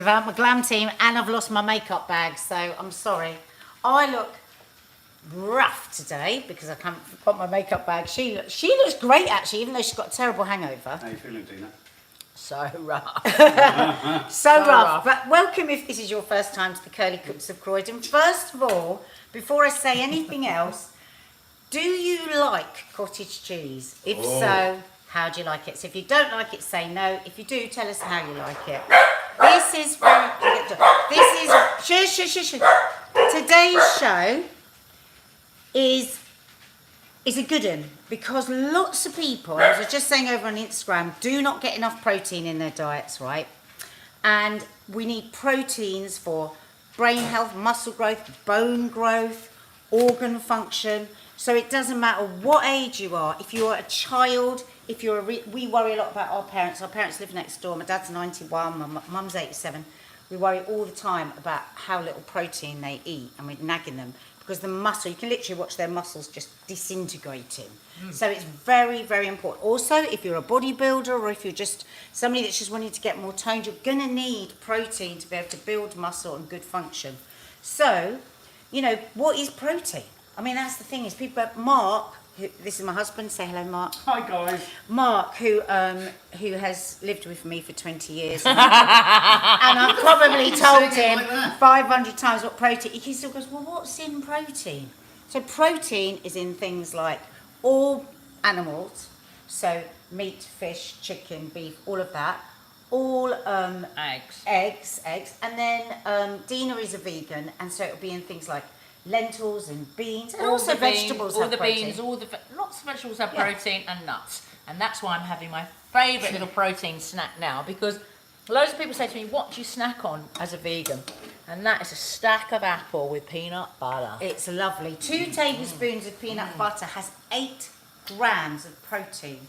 Without my glam team, and I've lost my makeup bag, so I'm sorry. I look rough today because I can't put my makeup bag. She looks great actually, even though she's got a terrible hangover. How you feeling, Tina? So rough. so rough. But welcome if this is your first time to the Curly Cooks of Croydon. First of all, before I say anything else, do you like cottage cheese? If so, how do you like it? So if you don't like it, say no. If you do, tell us how you like it. This is shush. Today's show is a good one because lots of people, as I was just saying over on Instagram, do not get enough protein in their diets, right? And we need proteins for brain health, muscle growth, bone growth, organ function. So it doesn't matter what age you are. If you're a child, if you're we worry a lot about our parents. Our parents live next door. My dad's 91, my mum's 87. We worry all the time about how little protein they eat, and we're nagging them because the muscle, you can literally watch their muscles just disintegrating. So it's very, very important. Also, if you're a bodybuilder or if you're just somebody that's just wanting to get more toned, you're going to need protein to be able to build muscle and good function. So, you know, what is protein? I mean, that's the thing is people, Mark, this is my husband, say hello, Mark. Hi, guys. Mark, who has lived with me for 20 years. And I've probably told him 500 times what protein, he still goes, well, what's in protein? So protein is in things like all animals, so meat, fish, chicken, beef, all of that. All eggs. And then Dina is a vegan, and so it'll be in things like lentils and beans, and also vegetables have protein. Lots of vegetables have protein and nuts. And that's why I'm having my favourite little protein snack now, because loads of people say to me, what do you snack on as a vegan? And that is a stack of apple with peanut butter. It's lovely. 2 tablespoons of peanut butter has 8 grams of protein.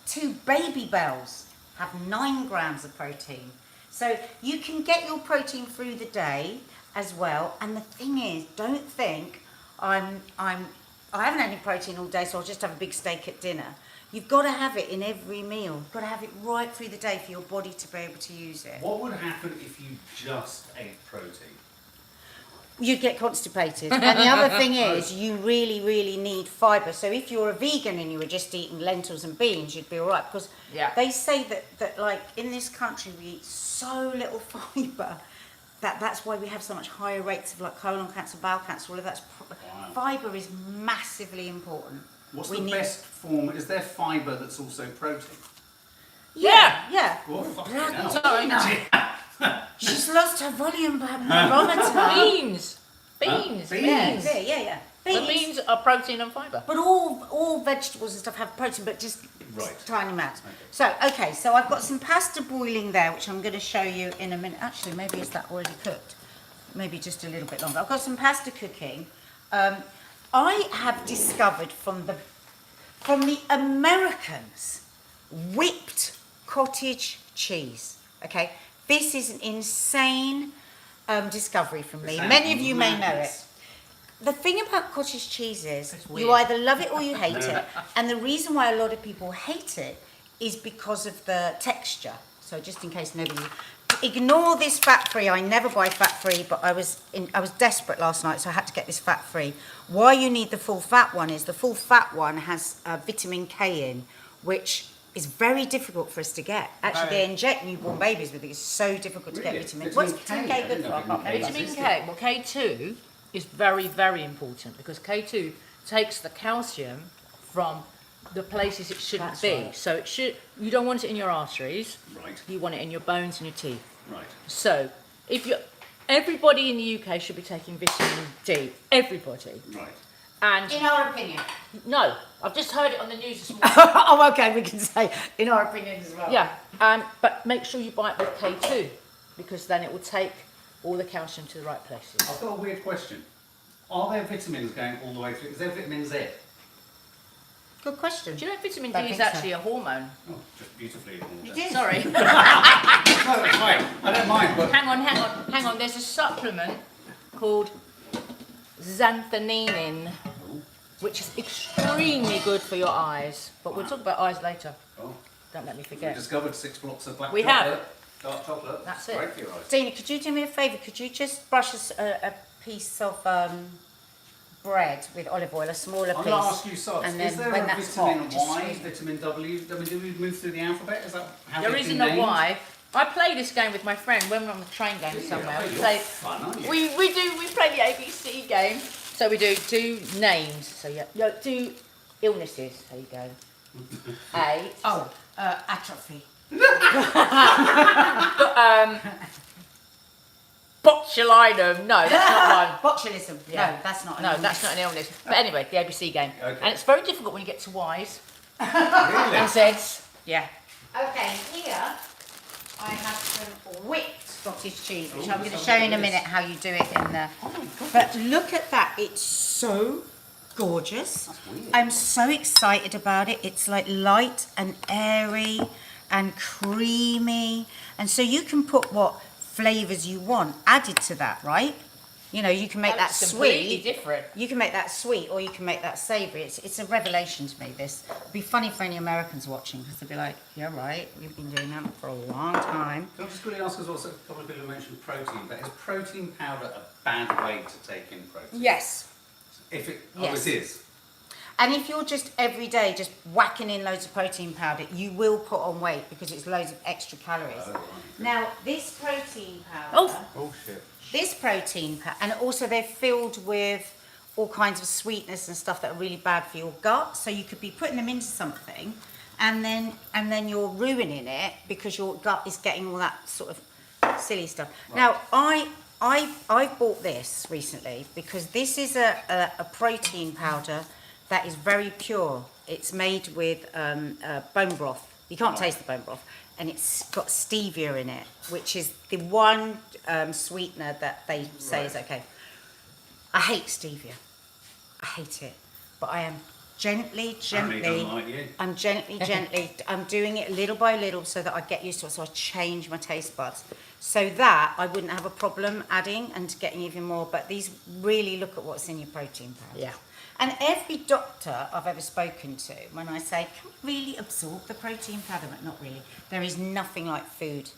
2 baby bells have 9 grams of protein. So you can get your protein through the day as well. And the thing is, don't think I haven't had any protein all day, so I'll just have a big steak at dinner. You've got to have it in every meal. You've got to have it right through the day for your body to be able to use it. What would happen if you just ate protein? You'd get constipated. And the other thing is, you really, really need fibre. So if you're a vegan and you were just eating lentils and beans, you'd be all right. Because they say that like in this country, we eat so little fibre that's why we have so much higher rates of like colon cancer, bowel cancer, all of that. Fibre is massively important. What's the best form? Is there fibre that's also protein? Yeah. Oh, fucking hell. She's lost her volume barometer. Beans. Beans. Yeah. The beans are protein and fibre. But all vegetables and stuff have protein, but just tiny amounts. Okay. So I've got some pasta boiling there, which I'm going to show you in a minute. Actually, maybe is that already cooked? Maybe just a little bit longer. I've got some pasta cooking. I have discovered from the Americans whipped cottage cheese. Okay, this is an insane discovery from me. Many of you may know it. The thing about cottage cheese is you either love it or you hate it. And the reason why a lot of people hate it is because of the texture. So just in case nobody... Ignore this fat-free. I never buy fat-free, but I was desperate last night, so I had to get this fat-free. Why you need the full fat one is the full fat one has vitamin K in, which is very difficult for us to get. Actually, they inject newborn babies with it. It's so difficult to get vitamin. What's vitamin K good for? Vitamin K, well, K2 is very, very important because K2 takes the calcium from the places it shouldn't be. Right. So you don't want it in your arteries. Right. You want it in your bones and your teeth. Right. So everybody in the UK should be taking vitamin D. Everybody. Right. And in our opinion. No, I've just heard it on the news this morning. Oh, okay, we can say in our opinion as well. Yeah, but make sure you buy it with K2 because then it will take all the calcium to the right places. I've got a weird question. Are there vitamins going all the way through? Is there vitamin Z? Good question. Do you know vitamin D is actually a hormone? Oh, just beautifully. You did? Sorry. No, that's fine. I don't mind, but... Hang on. There's a supplement called xanthine, which is extremely good for your eyes. But we'll talk about eyes later. Oh. Don't let me We forget. discovered 6 blocks of black We chocolate. have. Dark chocolate. That's it. Great for your eyes. Dina, could you do me a favour? Could you just brush a piece of bread with olive oil, a smaller I'm piece? going to ask you, Sods, and is then there when a that's vitamin hot, just Y, squeeze it. vitamin W? I mean, do we move through the alphabet? Is that how There they've isn't been a named? Y. I play this game with my friend when we're on the train going somewhere. Yeah, We you're play. fun, aren't you? We play the ABC game. So we do names. So yeah, do illnesses. There you go. A. Oh, atrophy. Botulinum. No, that's not one. Botulism. Yeah. No, that's not. No, that's not an illness. But anyway, the ABC game. Okay. And it's very difficult when you get to Y's Really? and Z's. Yeah. Okay, here I have some whipped Scottish cheese, which Ooh, I'm going to sounds show you in a delicious. minute how you do it in the. But look at that! It's so gorgeous. That's weird. I'm so excited about it. It's like light and airy and creamy, and so you can put what flavours you want added to that, right? You know, you can make that That's completely sweet. different. You can make that sweet, or you can make that savoury. It's a revelation to me. This it'd be funny for any Americans watching because they'd be like, "Yeah, right. We've been doing that for a long time." Can I just quickly ask as well, so a couple of people mentioned protein, but is protein powder a bad way to take in protein? Yes. If it, Yes. it is. And if you're just every day just whacking in loads of protein powder, you will put on weight because it's loads of extra calories. Oh, right. Now, this protein powder. Oh. Oh shit. This protein powder, and also they're filled with all kinds of sweetness and stuff that are really bad for your gut. So you could be putting them into something, and then you're ruining it because your gut is getting all that sort of silly stuff. Right. Now, I bought this recently because this is a protein powder that is very pure. It's made with bone broth. You can't taste the bone broth. And it's got stevia in it, which is the one sweetener that they say is okay. I hate stevia. I hate it. But I am gently, don't like you. I'm gently, I'm doing it little by little so that I get used to it, so I change my taste buds. So that I wouldn't have a problem adding and getting even more, but these really look at what's in your protein powder. Yeah. And every doctor I've ever spoken to, when I say, can we really absorb the protein powder? But not really. There is nothing like food.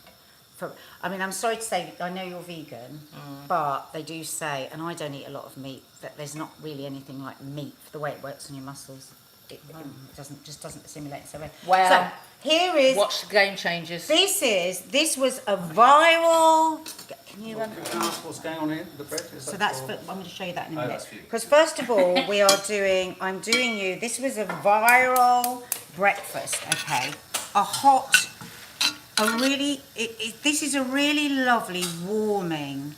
I mean, I'm sorry to say, I know you're vegan, but they do say, and I don't eat a lot of meat, that there's not really anything like meat for the way it works on your muscles. It doesn't assimilate so well. Well, so here is, Watch the Game Changers. this was a viral, can you Can I ask what's going on here with the bread? Is So that that's for- for, I'm going to show you that in a Oh, minute. that's for you. Because first of all, I'm doing you, this was a viral breakfast, okay? This is a really lovely, warming,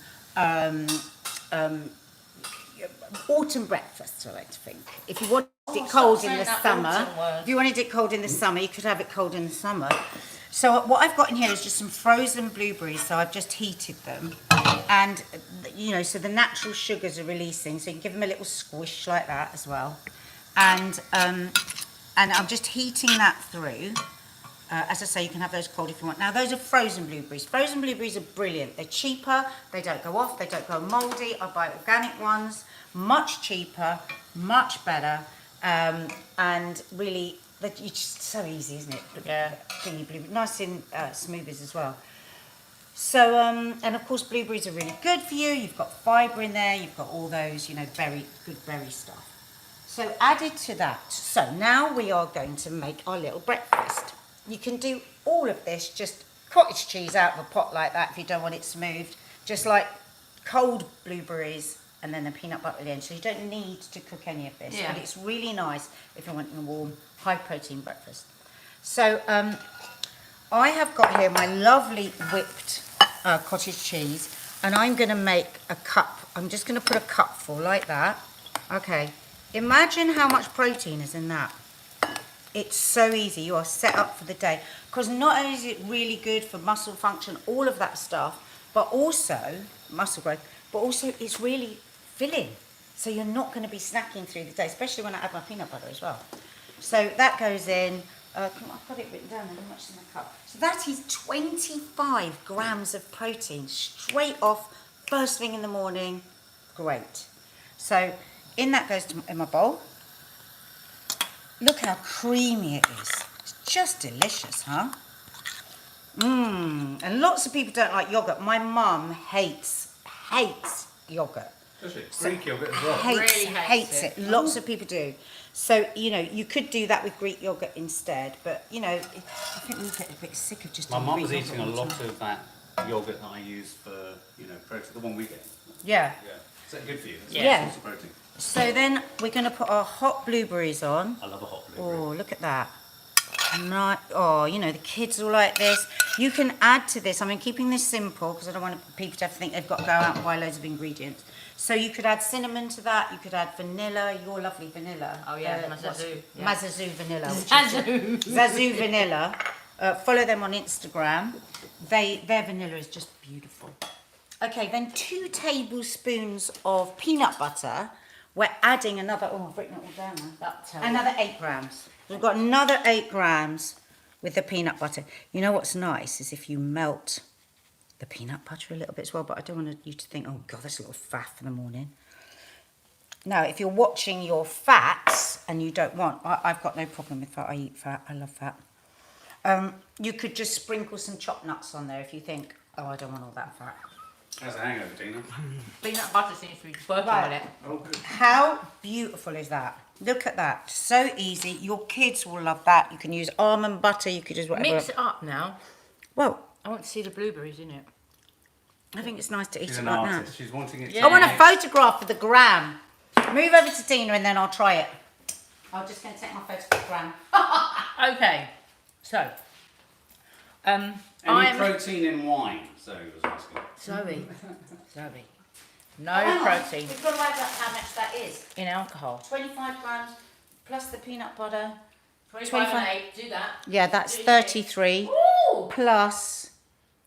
autumn breakfast, I like to think. If you wanted it cold stop in the saying that summer, autumn word. if you wanted it cold in the summer, you could have it cold in the summer. So what I've got in here is just some frozen blueberries, so I've just heated them. And, you know, so the natural sugars are releasing, so you can give them a little squish like that as well. And I'm just heating that through. As I say, you can have those cold if you want. Now, those are frozen blueberries. Frozen blueberries are brilliant. They're cheaper, they don't go off, they don't go mouldy. I buy organic ones, much cheaper, much better, and really, it's just so easy, isn't it? Yeah. Thingy blueberry, nice in smoothies as well. So, and of course, blueberries are really good for you. You've got fibre in there, you've got all those, you know, good berry stuff. So added to that, so now we are going to make our little breakfast. You can do all of this, just cottage cheese out of a pot like that if you don't want it smooth, just like cold blueberries and then the peanut butter at the end. So you don't need to cook any of this, Yeah. but it's really nice if you want a warm, high protein breakfast. So I have got here my lovely whipped cottage cheese, and I'm going to make a cup. I'm just going to put a cupful like that. Okay, imagine how much protein is in that. It's so easy. You are set up for the day. Because not only is it really good for muscle function, all of that stuff, but also muscle growth, but also it's really filling. So you're not going to be snacking through the day, especially when I add my peanut butter as well. So that goes in. I've got it written down. How much is in the cup? So that is 25 grams of protein straight off, first thing in the morning. Great. So in that goes in my bowl. Look how creamy it is. It's just delicious, huh? And lots of people don't like yogurt. My mum hates yogurt. Does it? Greek yogurt as well. Hates Really hates it. it. Lots of people do. So, you know, you could do that with Greek yogurt instead. But, you know, I think we'll get a bit sick of just My doing mum Greek was yogurt eating a all the lot time. of that yogurt that I use for, you know, protein, the one we get. Yeah. Yeah. Is that good for you? That's Yeah. lots of protein. So then we're going to put our hot blueberries on. I love a hot blueberry. Oh, look at that. Nice. Oh, you know, the kids will like this. You can add to this. I mean, keeping this simple because I don't want people to have to think they've got to go out and buy loads of ingredients. So you could add cinnamon to that. You could add vanilla, your lovely vanilla. Oh, yeah, what's- Mazazoo, yeah. Mazazoo vanilla. Which Mazazoo. Is Zazoo vanilla. Follow them on Instagram. Their vanilla is just beautiful. Okay, then 2 tablespoons of peanut butter. We're adding another, oh, I've written it all down now. That Another 8 grams. We've got another 8 grams with the peanut butter. You know what's nice is if you melt the peanut butter a little bit as well, but I don't want you to think, oh God, that's a little faff for the morning. Now, if you're watching your fats and you don't want, I've got no problem with fat, I eat fat, I love fat. You could just sprinkle some chopped nuts on there if you think, oh, I don't want all that fat. How's a hangover, Tina? Peanut butter seems to be working Right. on it. Oh, good. How beautiful is that? Look at that. So easy. Your kids will love that. You can use almond butter. You could use whatever. Mix it up now. Well, I want to see the blueberries in it. I think it's nice to eat She's it an like artist. She's wanting it. Yeah. to that. I want a be- photograph for the gram. Move over to Tina and then I'll try it. I'm just going to take my photo for the gram. Okay, so Any I'm protein in wine? Zoe was asking. Zoe. No Hang on. protein We've got to add up how much that is. in alcohol. 25 grams plus the peanut butter. 25 and 8, do that. Yeah, that's 33 Ooh! plus.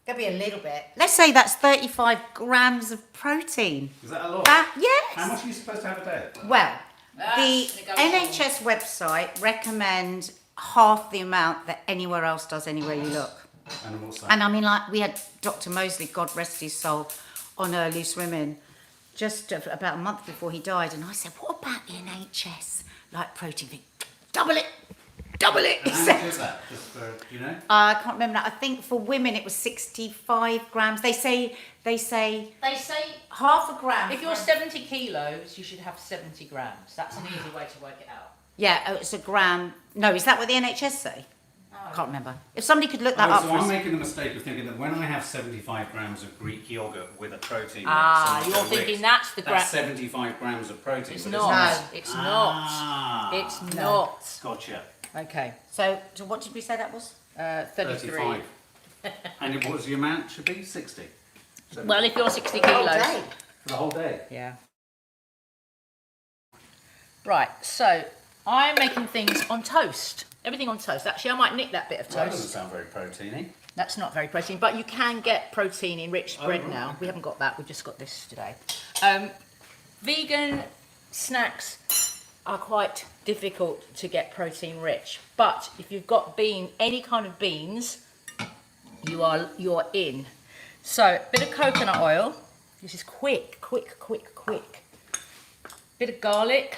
There'll be a little bit. Let's say that's 35 grams of protein. Is that a lot? Yes. How much are you supposed to have a day? Well, That's the negotiable. NHS website recommend half the amount that anywhere else does anywhere you look. And what's that? And I mean, like, we had Dr. Mosley, God rest his soul, on Loose Women just about a month before he died. And I said, what about the NHS, like, protein thing? Double it. He How much said. is that? Just for, you know? I can't remember now. I think for women it was 65 grams. They say They say half a gram. if you're 70 kilos, you should have 70 grams. That's an easy way to work it out. Yeah, oh, it's a gram. No, is that what the NHS say? I No. can't remember. If somebody could look that up so for I'm us. making the mistake of thinking that when I have 75 grams of Greek yogurt with a protein Ah, mix, you're thinking that's the that's gram. 75 grams of protein. It's but not. No. It's Ah. not. It's No. not. Gotcha. Okay. So what did we say that was? 33. 35. And what was the amount? Should be 60. 70. Well, if you're 60 Oh, kilos. day. For the whole day. Yeah. Right, so I'm making things on toast. Everything on toast. Actually, I might nick that bit of Well, that doesn't toast. sound very proteiny. That's not very protein, but you can get protein in rich Oh, bread right, now. okay. We haven't got that. We've just got this today. Vegan snacks are quite difficult to get protein rich, but if you've got any kind of beans, you're in. So, a bit of coconut oil. This is quick. Bit of garlic.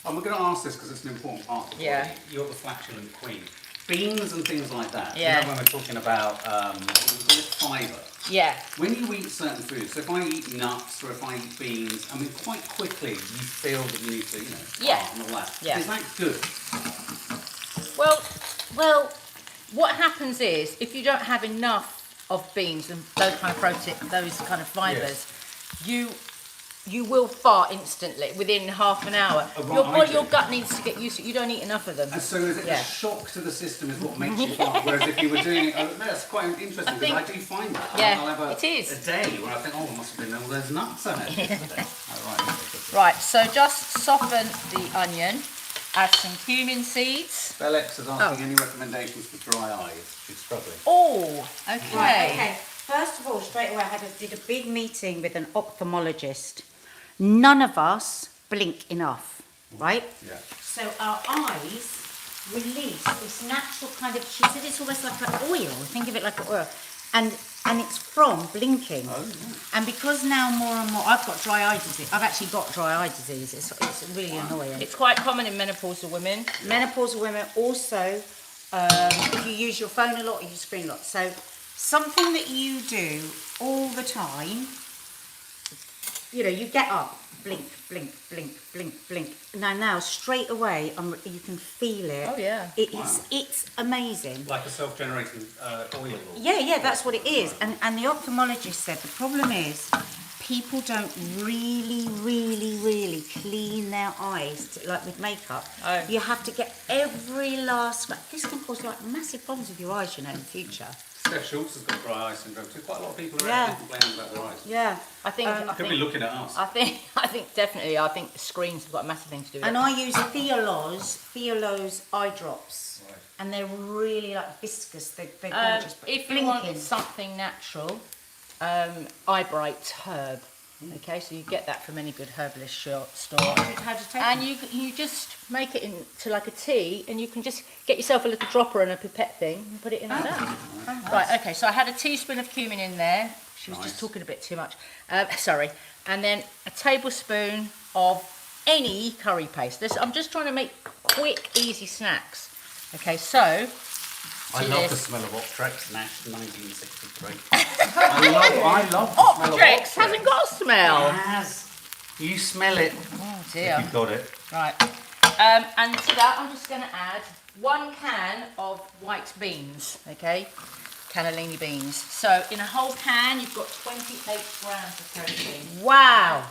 And we're going to ask this because it's an important part of the Yeah. body. You're the flatulent queen. Beans and things like that. Yeah. You know when we're talking about what we call it, fibre. Yeah. When you eat certain foods, so if I eat nuts or if I eat beans, I mean, quite quickly you feel that you need to, you know, Yeah. fart and all that. Yeah. Is that good? Well, what happens is if you don't have enough of beans and those kind of protein, those kind of fibres, you will fart instantly within half an hour. Oh, right, Your I do. gut needs to get used to it. You don't eat enough of them. And so is it Yeah. a shock to the system is what makes you fart? Whereas if you were doing it, that's quite interesting because I do find that. Yeah, I'll have it is. a day where I think, oh, there must have been all those nuts on it yesterday. Oh, right. Right, so just soften the onion, add some cumin seeds. Bellex is asking any recommendations for dry eyes. She's struggling. Oh, okay. Right, okay. First of all, straight away, I did a big meeting with an ophthalmologist. None of us blink enough, right? Yeah. So our eyes release this natural kind of, she said it's almost like an oil, think of it like an oil, and it's from blinking. Oh, yeah. And because now more and more, I've got dry eye disease, I've actually got dry eye disease, it's really annoying. It's quite common in menopausal women. Menopausal women also, If you use your phone a lot, you use screen a lot. So something that you do all the time, you know, you get up, blink, blink, blink, blink, blink. Now straight away, you can feel it. Oh, yeah. It's amazing. Like a self-generating oil. Yeah, that's what it is. And the ophthalmologist said the problem is people don't really clean their eyes, like with makeup. Oh. You have to get every last scratch. This can cause like massive problems with your eyes, you know, in the future. Steph Schultz has got dry eye syndrome too. Quite a lot of people are Yeah. actually complaining about their eyes. Yeah. I Could be think looking at us. I think definitely. I think the screens have got a massive thing to do with And it. I use Theolo's eye drops. Right. And they're really like viscous. They're gorgeous. But If you blinking. want something natural, eye bright herb. Okay, so you get that from any good herbalist store. How do you take And them? you just make it into like a tea, and you can just get yourself a little dropper and a pipette thing and put it in like that. Right, okay, so I had a teaspoon of cumin in there. She was Nice. just talking a bit too much. Sorry. And then a tablespoon of any curry paste. I'm just trying to make quick, easy snacks. Okay, so... I to love this. the smell of Optrex, Nash 1963. I love the smell of Optrex hasn't got a smell. It has. You smell it. Oh dear. You've got it. Right. And to that, I'm just going to add 1 can of white beans, okay? Cannellini beans. So in a whole can, you've got 28 grams of protein. Wow.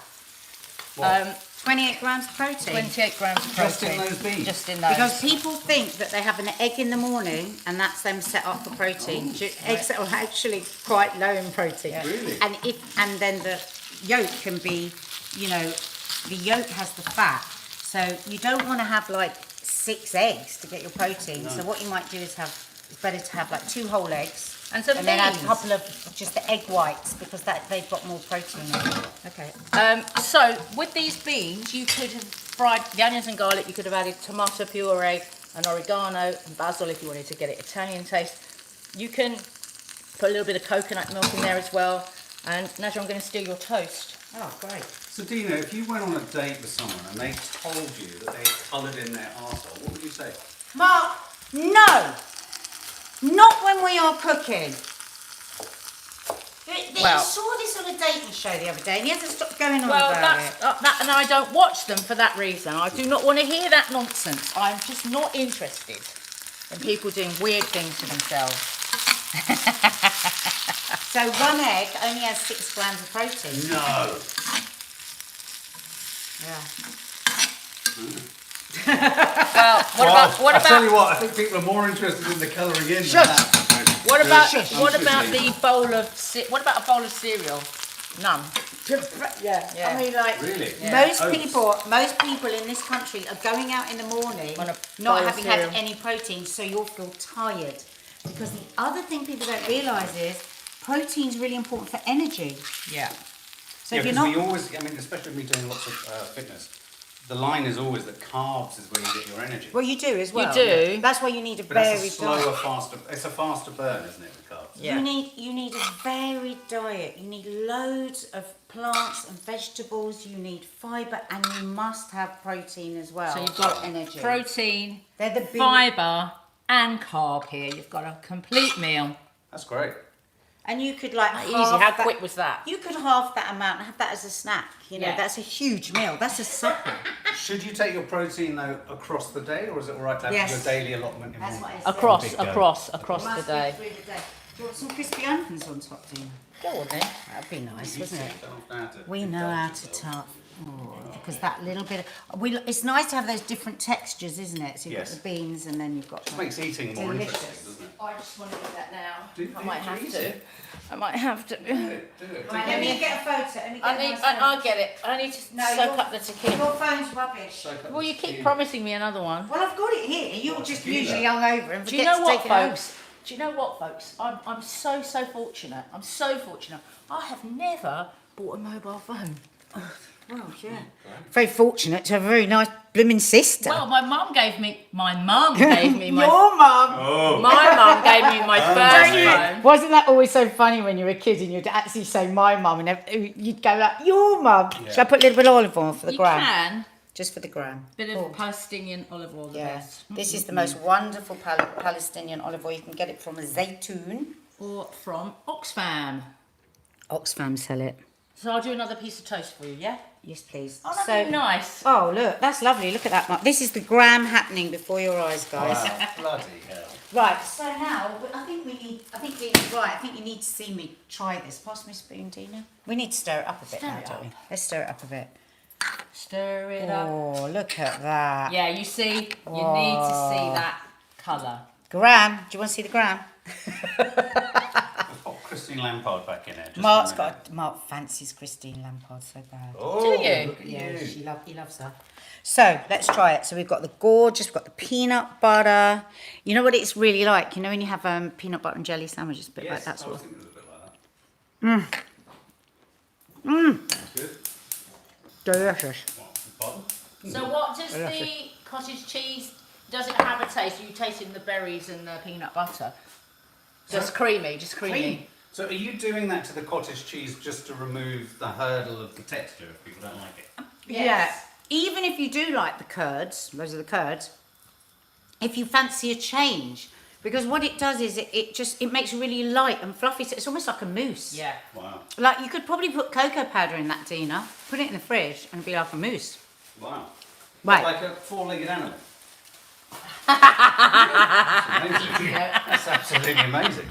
What? 28 grams of protein. 28 grams of protein. Just in those beans? Just in those. Because people think that they have an egg in the morning and that's them set up for protein. Eggs are actually quite low in protein. Really? And then the yolk can be, you know, the yolk has the fat. So you don't want to have like 6 eggs to get your protein. No. So what you might do is it's better to have like 2 whole eggs. And some then add a beans. couple of just the egg whites because they've got more protein in it. Okay. So with these beans, you could have fried the onions and garlic. You could have added tomato puree and oregano and basil if you wanted to get it Italian taste. You can put a little bit of coconut milk in there as well. And Nadia, I'm going to steal your toast. Oh, great. So Dina, if you went on a date with someone and they told you that they coloured in their arsehole, what would you say? Mark, no! Not when we are cooking. Well- I saw this on a dating show the other day and you had to stop going on Well, about that's it. that, and I don't watch them for that reason. I do not want to hear that nonsense. I'm just not interested in people doing weird things to themselves. So 1 egg only has 6 grams of protein. No. Yeah. Well, what I tell you about what, I think people are more interested in the colouring in Shush. than that. what about Shush. what about a bowl of cereal? None. Yeah. Yeah. I mean, like, Really? Yeah. most people in this country are going out in the morning On a not bowl of having had cereal. any protein, so you'll feel tired. Because the other thing people don't realise is protein's really important for energy. Yeah. So Yeah, if you're because not... we always, I mean, especially me doing lots of fitness, the line is always that carbs is where you get your energy. Well, you do as well. do. That's why you need a But that's a varied slower, diet. faster, it's a faster burn, isn't it, with carbs? Yeah. You need a varied diet. You need loads of plants and vegetables. You need fibre, and you must have protein as well. So you've got energy. protein, They're the big... fibre, and carb here. You've got a complete meal. That's great. And you could like Easy. half How that- quick was that? You could half that amount and have that as a snack. You know, Yeah. that's a huge meal. That's a supper. Should you take your protein though across the day, or is it all right to have Yes. your daily allotment in That's one? what I said. Across Big go. across the Must day. be through the day. Do you want some crispy onions on top, Dean? Go on then. That'd be nice, You wouldn't it? don't have to We know how to indulge tart. Oh, because that little bit of... it's nice to have those different textures, isn't it? So you've Yes. got the beans and then you've got... It makes eating more Delicious. interesting, doesn't it? I just want to do that now. Do I might you have eat to. it? I might have to. Do it, do it. Right, let me get a photo. Let me get a nice I'll photo. get it. I need to No, soak your- up the tequila. Your phone's rubbish. Soak up Well, the you keep tequila. promising me another one. Well, I've got it here. You're What, just tequila? usually hungover and Do you forget know to what, take it home. folks? Do you know what, folks? I'm so fortunate. I'm so fortunate. I have never bought a mobile phone. Well, yeah. Very fortunate to have a very nice blooming sister. Well, my mum gave me my Your mum. my mum gave me my first phone. Wasn't that always so funny when you were a kid and you'd actually say my mum and you'd go like, your mum? Yeah. Should I put a little bit of olive oil for the You gram? can, just for the gram. Bit of Palestinian olive oil, the Yeah, best. this is the most wonderful Palestinian olive oil. You can get it from a zaytun. Or from Oxfam. Oxfam sell it. So I'll do another piece of toast for you, yeah? Yes, please. Oh, that'd be nice. Oh, look, that's lovely. Look at that, Mark. This is the gram happening before your eyes, guys. Wow, bloody hell. Right, so now I think you need to see me try this. Pass me a spoon, Dina. We need to stir it up a bit Stir now, it don't we? up. Let's stir it up a bit. Stir it up. Oh, look at that. Yeah, you see, you need to see that colour. Gram. Do you want to see the gram? I've got Christine Lampard back in there. Mark fancies Christine Lampard so bad. Oh, Do you? look at Yeah, you. he loves her. So let's try it. So we've got the gorgeous, we've got the peanut butter. You know what it's really like? You know when you have peanut butter and jelly sandwiches, a bit like that I sort was of. thinking it was a bit like that. Good. Delicious. Pardon? So what does the cottage cheese, does it have a taste? You tasting the berries and the peanut butter? Just creamy, just creamy. So are you doing that to the cottage cheese just to remove the hurdle of the texture if people don't like it? Yeah. Even if you do like the curds, those are the curds, if you fancy a change, because what it does is it makes it really light and fluffy, so it's almost like a mousse. Yeah. Wow. Like you could probably put cocoa powder in that, Dina, put it in the fridge and it'd be like a mousse. Wow. Right. Like a four-legged animal. That's absolutely amazing.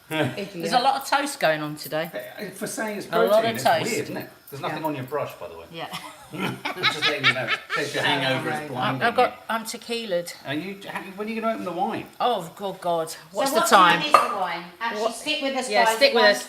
There's a lot of toast going on today. For saying it's A protein, lot of it's toast. weird, isn't it? There's nothing on your brush, by the way. Yeah. Just letting you know. In case your hangover is blinding I'm tequilaed. you. When are you going to open the wine? Oh, good God. What's So the what time? is the wine? Actually, stick with us, Yeah, guys. stick with us.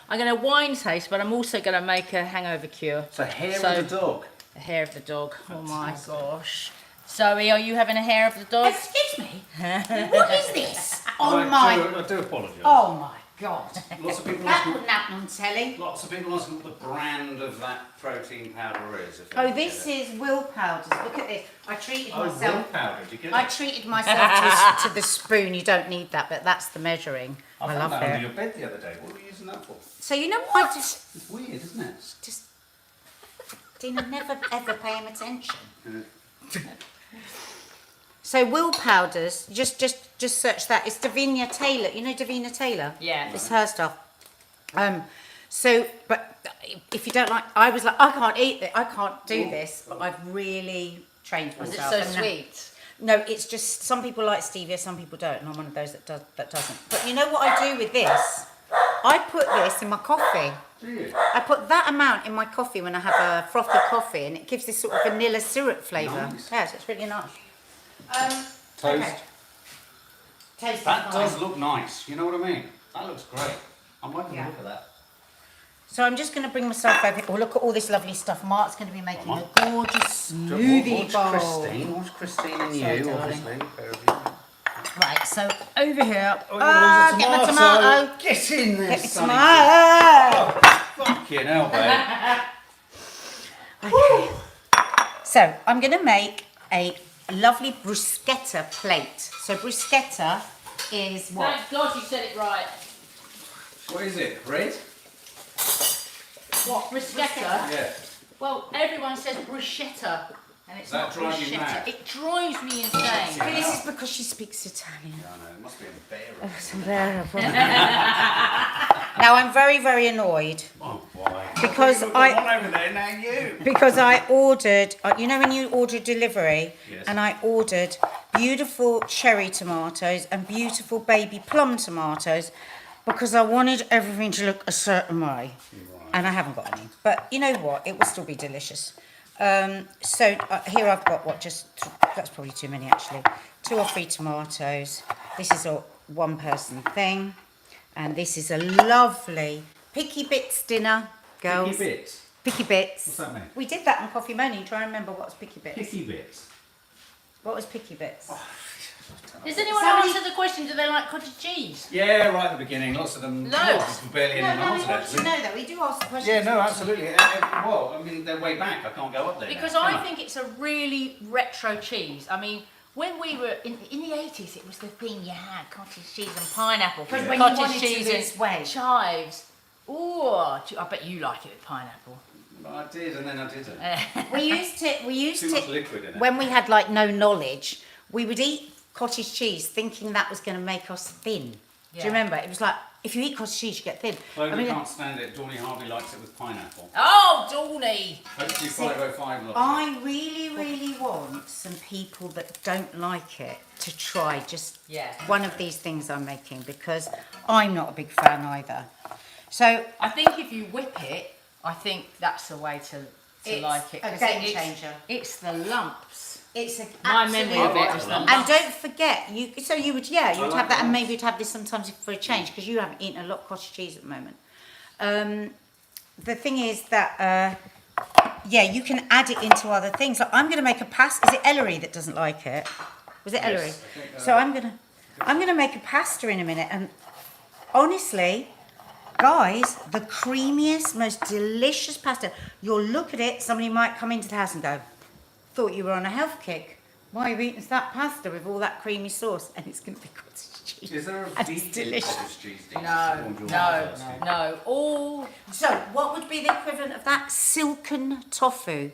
I'm gonna wine taste, but I'm also gonna make a hangover cure. So hair of the dog. The hair of the dog. Oh my gosh. Zoe, are you having a hair of the dog? Excuse me. What is this? Oh I my. do apologise. Oh my God. Lots of people That asking. wouldn't happen on telly. Lots of people asking what the brand of that protein powder is. if they Oh, don't this get it. is Will Powders. Look at this. I treated Will myself. powder. Did you get I it? treated myself to the spoon. You don't need that, but that's the measuring. I found love that under it. your bed the other day. What were you using that for? So you know what? I It's weird, isn't it? just Dina never ever pay him attention. So Will Powders, just search that. It's Davina Taylor. You know Davina Taylor? Yeah. It's her stuff. So, but if you don't like, I was like, I can't eat it. I can't do this. But I've really trained Is it myself. so And now- sweet? No, it's just some people like stevia, some people don't, and I'm one of those that doesn't. But you know what I do with this? I put this in my coffee. Do you? I put that amount in my coffee when I have a frothy coffee, and it gives this sort of vanilla syrup flavour. Nice. Yes, it's really nice. Toast. Okay. Tastes That fine. does look nice. You know what I mean? That looks great. I'm liking Yeah. the look of that. So I'm just going to bring myself over. Oh, look at all this lovely stuff. Mark's going to be making a gorgeous Watch smoothie bowl. Christine. Watch Christine and Sorry, you, darling. obviously. Pair of you. Right, so over here. Oh, you're gonna lose a get my tomato. Get in there, Get my sonny. tomato. Fucking hell, babe. Okay. So I'm going to make a lovely bruschetta plate. So bruschetta is what? Thank God you said it right. What is it? Bread? What? Bruschetta? Yeah. Well, everyone says bruschetta, and it's That not drives you bruschetta. mad? It drives me But insane. this is because she speaks Italian. I know. It must be embarrassing. It's unbearable. Now I'm very, very annoyed Oh, why? because You've got one I over there, now you. because I ordered. You know when you order delivery, Yes. and I ordered beautiful cherry tomatoes and beautiful baby plum tomatoes because I wanted everything to look a certain way, and I haven't got any. But you know what? It will still be delicious. So here I've got that's probably too many actually. 2 or 3 tomatoes. This is a one-person thing. And this is a lovely Picky Bits dinner, girls. Picky bits. Picky Bits. What's that mean? We did that on Coffee Moaning. Try and remember what's Picky Bits. Picky bits. What was Picky Bits? Does anyone Somebody- answer the question, do they like cottage cheese? Yeah, right at the beginning. Lots of them. Loads. Barely No, anyone no, we answered, want to actually. know that. We do ask the questions. Yeah, no, absolutely. Well, I mean, they're way back. I can't go up there. Because now, I can think it's a really retro cheese. I mean, when we were in the 80s, it was the thing you had, cottage cheese and pineapple. Because when you Cottage wanted to cheese lose and weight. chives. Oh, I bet you like it with pineapple. I did, and then I didn't. We used Too to, much liquid in it. when we had like no knowledge, we would eat cottage cheese thinking that was going to make us thin. Do Yeah. you remember? It was like, if you eat cottage cheese, you get thin. Chloe can't stand it. Dawny Harvey likes it with pineapple. Oh, Dawny! Hopefully 505 loves I really want some people that don't like it to try just one of these things I'm making, because I'm not a big fan either. So I think if you whip it, I think that's the way to it's like it. a 'cause game it's- changer. It's the lumps. It's a My memory of it was the And lumps. don't forget, you would like have that, and lumps. maybe you'd have this sometimes for a change, because you haven't eaten a lot of cottage cheese at the moment. The thing is that you can add it into other things. Like I'm going to make a pasta. Is it Ellery that doesn't like it? Was it Ellery? I think, So I'm gonna make a pasta in a minute, and honestly, guys, the creamiest, most delicious pasta. You'll look at it. Somebody might come into the house and go, "Thought you were on a health kick. Why have you eaten that pasta with all that creamy sauce?" And it's going to be cottage cheese. Is there a And it's vegan delicious. cottage cheese dish? No. All So, what would be the equivalent of that? Silken tofu.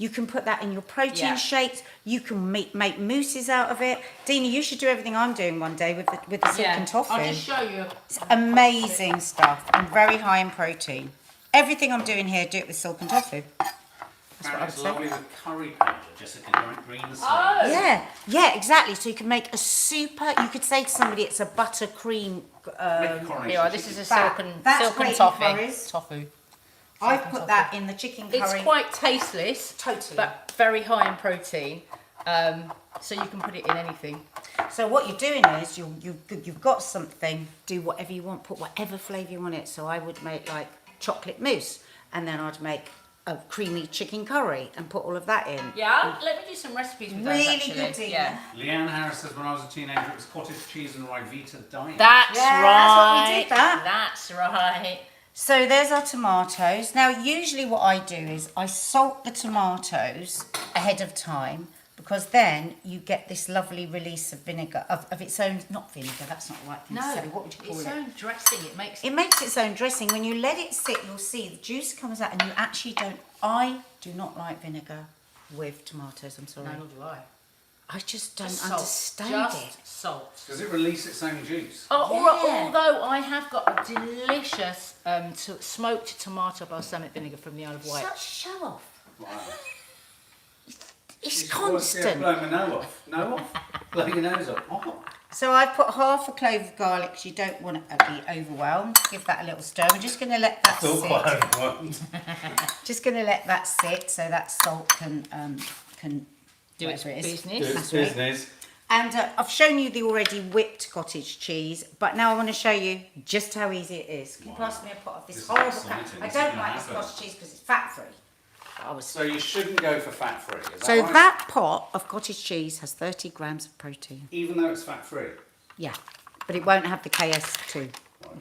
You can put that in your protein Yeah. shakes. You can make mousses out of it. Dina, you should do everything I'm doing one day with the silken tofu. I'll just show you. It's amazing stuff and very high in protein. Everything I'm doing here, do it with silken tofu. That's what I would It's say. lovely with curry powder, Jessica. Green the Oh. Yeah, exactly. So you can make a super. You could say to somebody, it's a buttercream. Here, this is a That- silken that's great in tofu. curries. I've put that in the chicken curry. It's quite tasteless, Totally. but very high in protein. So you can put it in anything. So what you're doing is you've got something. Do whatever you want. Put whatever flavour you want in it. So I would make like chocolate mousse, and then I'd make a creamy chicken curry and put all of that in. Yeah, let me do some recipes with Really those actually. good, Dina. Yeah. Leanne Harris says, when I was a teenager, it was cottage cheese and Rivita diet. That's Yeah, right. that's what we did, that. That's right. So there's our tomatoes. Now usually what I do is I salt the tomatoes ahead of time, because then you get this lovely release of vinegar, of its own, not vinegar, that's not the right thing to say. What would you call its it? own dressing. It makes It makes its own dressing. When you let it sit, you'll see the juice comes out, and you actually don't. I do not like vinegar with tomatoes. I'm sorry. No, nor do I. I just don't Just salt. understand Just it. salt. Does it release its own juice? Oh, Yeah. although I have got a delicious smoked tomato balsamic vinegar from the Isle of Wight. Such show off. Wow. It's Yeah, constant. blow my nose off. No off. Blow your nose off. Oh. So I've put half a clove of garlic, because you don't want to be overwhelmed. Give that a little stir. We're just going to let that Still sit. quite overwhelmed. Just going to let that sit so that salt can Do its whatever it is. business. It's That's right. business. And I've shown you the already whipped cottage cheese, but now I want to show you just how easy it is. Can you Wow. pass me a pot of this This is horrible exciting. I This is don't gonna like this happen. cottage cheese because it's fat free. So you shouldn't go for fat-free, is that So right? that pot of cottage cheese has 30 grams of protein. Even though it's fat-free? Yeah, but it won't have the KS2.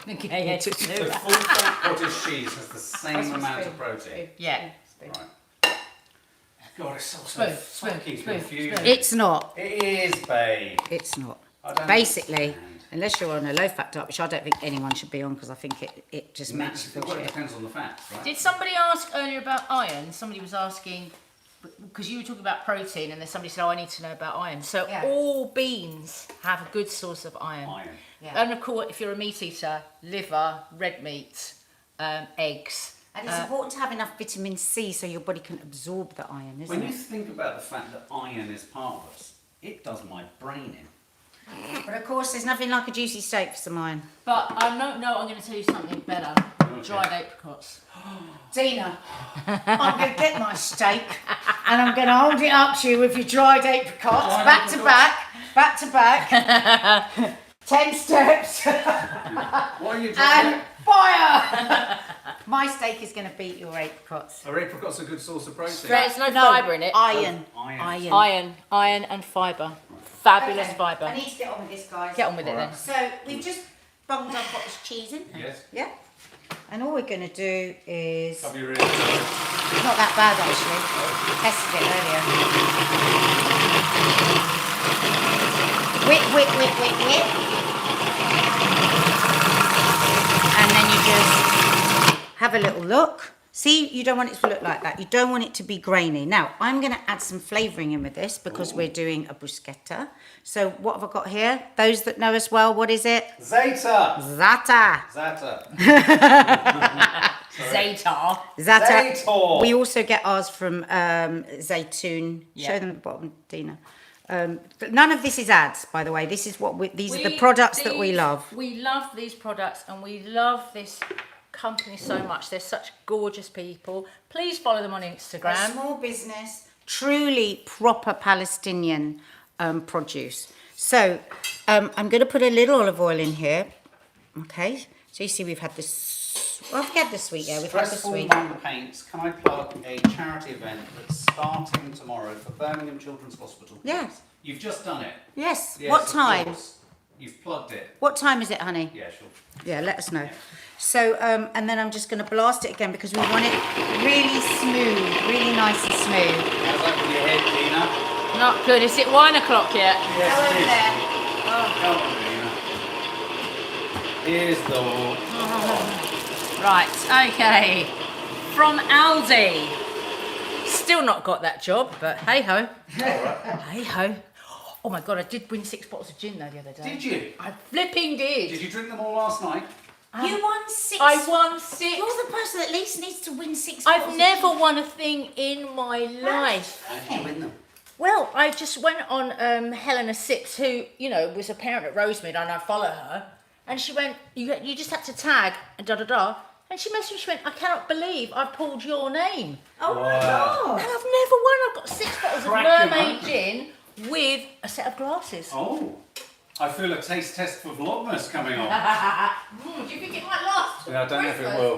Okay, So full-fat cottage cheese has the same That's amount spoon. of protein? Yeah. Right. God, it's all so fucking confusing. It's not. It is, babe. It's not. I don't Basically, understand. unless you're on a low-fat diet, which I don't think anyone should be on, because I think it just makes you feel Well, it shit. depends on the fat, right? Did somebody ask earlier about iron? Somebody was asking, because you were talking about protein, and then somebody said, "Oh, I need to know about iron." So Yeah. all beans have a good source of iron. Iron. Yeah. And of course, if you're a meat eater, liver, red meat, eggs. And it's important to have enough vitamin C so your body can absorb the iron, isn't When you it? think about the fact that iron is part of us, it does my brain in. But of course, there's nothing like a juicy steak for some iron. But I don't know. I'm going to tell you something better. Dried apricots. Dina, I'm going to get my steak and I'm going to hold it up to you with your dried apricots, back to back, 10 steps, What are you and drinking? fire! My steak is going to beat your apricots. Are apricots a good source of protein? There's no fibre in it. Iron. Iron. Iron and fibre. Fabulous Okay, fibre. I need to get on with this, guys. Get on with it Alright. then. So we've just bunged our cottage cheese in. Yes. Yeah. And all we're going to do is... Have you really? It's not that bad actually. Tested it earlier. Whip. And then you just have a little look. See, you don't want it to look like that. You don't want it to be grainy. Now, I'm going to add some flavouring in with this because we're doing a bruschetta. So what have I got here? Those that know us well, what is it? Zeta. Zata. Zeta. Zeta. Zata. Zeta. We also get ours from Zaytoon. Yeah. Show them the bottom, Dina. But none of this is ads, by the way. This is what these are the products that we love. We love these products and we love this company so much. They're such gorgeous people. Please follow them on A Instagram. small business, truly proper Palestinian produce. So I'm going to put a little olive oil in here. Okay. So you see we've had this. Well, we've had the sweet. Yeah, we've had the Stressful sweet. Mind Paints. Can I plug a charity event that's starting tomorrow for Birmingham Children's Hospital? Yeah. You've just done it. Yes. Yes, What of time? course. You've plugged it. What time is it, honey? Yeah, sure. Yeah, let us know. So, and then I'm just going to blast it again because we want it really smooth, really nice and smooth. How's that with your head, Dina? Not good. Is it 1 o'clock yet? Yes, Go it over is. there. Come on, Dina. Here's the... Right, okay. From Aldi. Still not got that job, but hey ho. Hey ho. Oh my god, I did win 6 bottles of gin though the other day. Did you? I flipping did. Did you drink them all last night? You won 6. I won 6. You're the person that at least needs to win 6. I've bottles. never won a thing in my life. How did you win them? Well, I just went on Helena Sips, who, you know, was a parent at Rosemead, and I follow her. And she went, you just had to tag, and da-da-da. And she messaged me, she went, I cannot believe I pulled your name. Oh my Wow. god. And I've never won. I've got 6 bottles of Cracking, mermaid huh? gin with a set of glasses. Oh. I feel a taste test for Vlogmas coming on. Do you think it might last? Yeah, I don't know if it Christmas? will.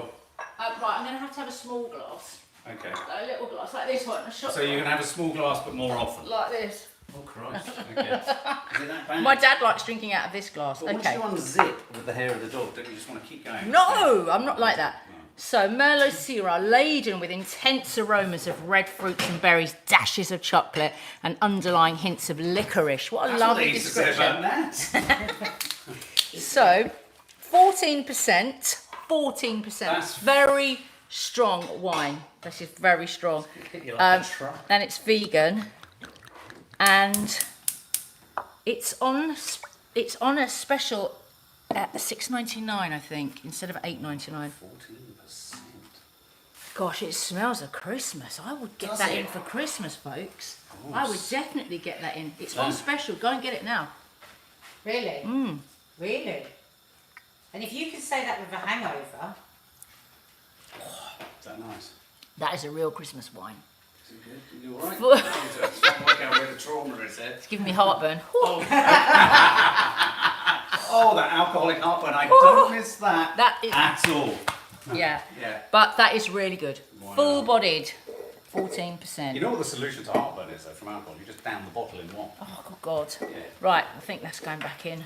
Right, I'm going to have a small glass. Okay. A little glass, like this one. A shot So you're going to have a small glass but more often? like this. Oh, Christ. Okay. Is it that bad? My dad likes drinking out of this glass. But Okay. once you unzip with the hair of the dog, don't you just want to keep going? No, I'm not like that. So, Merlot Syrah, laden with intense aromas of red fruits and berries, dashes of chocolate, and underlying hints of licorice. What a That's lovely what they used to say description. about that. So, 14%, 14%. That's- Very strong wine. This is very strong. Hit you like a truck. And it's vegan. And it's on a special at $6.99, I think, instead of $8.99. 14%. Gosh, it smells of Christmas. I would get Does that it? in for Christmas, folks. Of I would course. definitely get that in. It's Yeah. on special. Go and get it now. Really? Really? And if you could say that with a hangover. Is that nice? That is a real Christmas wine. Is it good? You alright? It's not like how where the trauma is there. It's giving me heartburn. Oh, that alcoholic heartburn. I don't miss that, That is- at all. Yeah. Yeah. But that is really good. Wow. Full-bodied. 14%. You know what the solution to heartburn is though from alcohol? You just down the bottle in one. Oh, good God. Yeah. Right, I think that's going back in.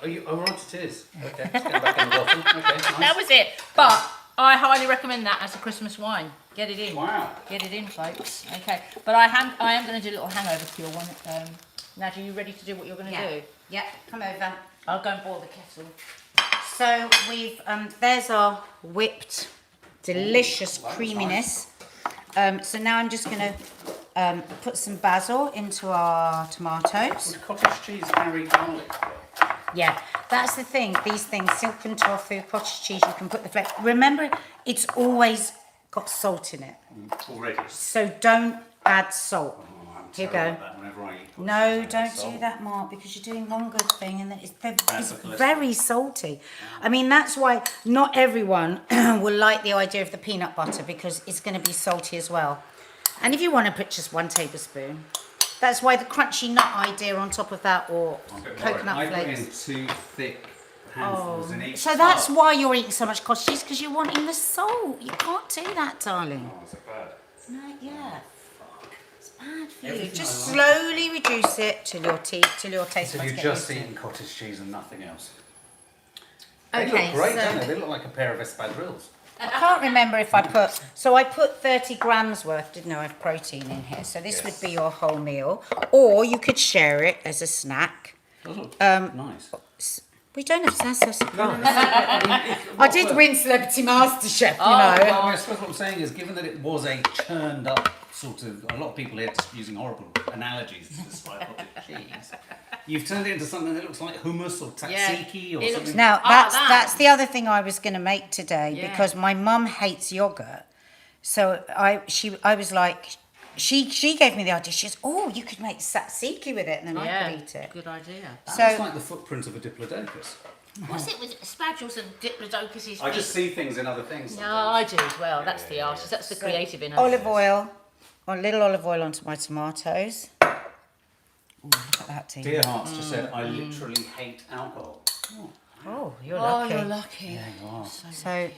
Oh, right, it is. Okay, let's go back in the bottle. Okay, nice. That was it. But I highly recommend that as a Christmas wine. Get it in. Wow. Get it in, folks. Okay. But I am going to do a little hangover to your one. Nadia, you ready to do what you're going to do? Yeah, come over. I'll go and boil the kettle. So we've, there's our whipped, delicious that was creaminess. So now I'm just going to put some basil into our tomatoes. Would cottage cheese carry garlic? Yeah, that's the thing. These things, silken tofu, cottage cheese, you can put the flavor. Remember, it's always got salt in it. Already. So don't add salt. Oh, I'm Here you terrible go. at that whenever I eat cottage No, cheese, don't salt. do that, Mark, because you're doing one good thing and then it's That's a cholesterol. very salty. I mean, that's why not everyone will like the idea of the peanut butter because it's going to be salty as well. And if you want to put just 1 tablespoon, that's why the crunchy nut idea on top of that or I'm a bit worried. coconut I put flakes. in 2 thick handfuls in each So that's tub. why you're eating so much cottage cheese because you're wanting the salt. You can't do that, darling. Oh, is it bad? No, yeah. It's bad for you. Everything Just I like. slowly reduce it till your taste So buds you're get just used to it. eating cottage cheese and nothing else? They Okay, look great, so don't they? They look like a pair of espadrilles. I can't remember if I put, so I put 30 grams worth, didn't I, of protein in here. So this Yes. would be your whole meal. Or you could share it as a snack. Those look Um, nice. We don't have to sound so surprised. I I did win Celebrity MasterChef, you know. Well, I suppose what I'm saying is, given that it was a churned up sort of, a lot of people here just using horrible analogies to describe cottage cheese. You've turned it into something that looks like hummus or tzatziki or it looks- something. Now, that. that's the other thing I was going to make today Yeah. because my mum hates yogurt. So I was like, she gave me the idea. She says, "Oh, you could make tzatziki with it, and then I could eat it." Good idea. That So- looks like the footprint of a diplodocus. What's it with spatulas and diplodocuses? I just see things in other things. No, I sometimes. do as well. That's the artist. That's the creative in us. Olive oil, a little olive oil onto my tomatoes. Oh, look at that, Tina. Dear Hearts just said, I literally hate alcohol. Oh, you're Oh, lucky. you're lucky. Yeah, you are. So,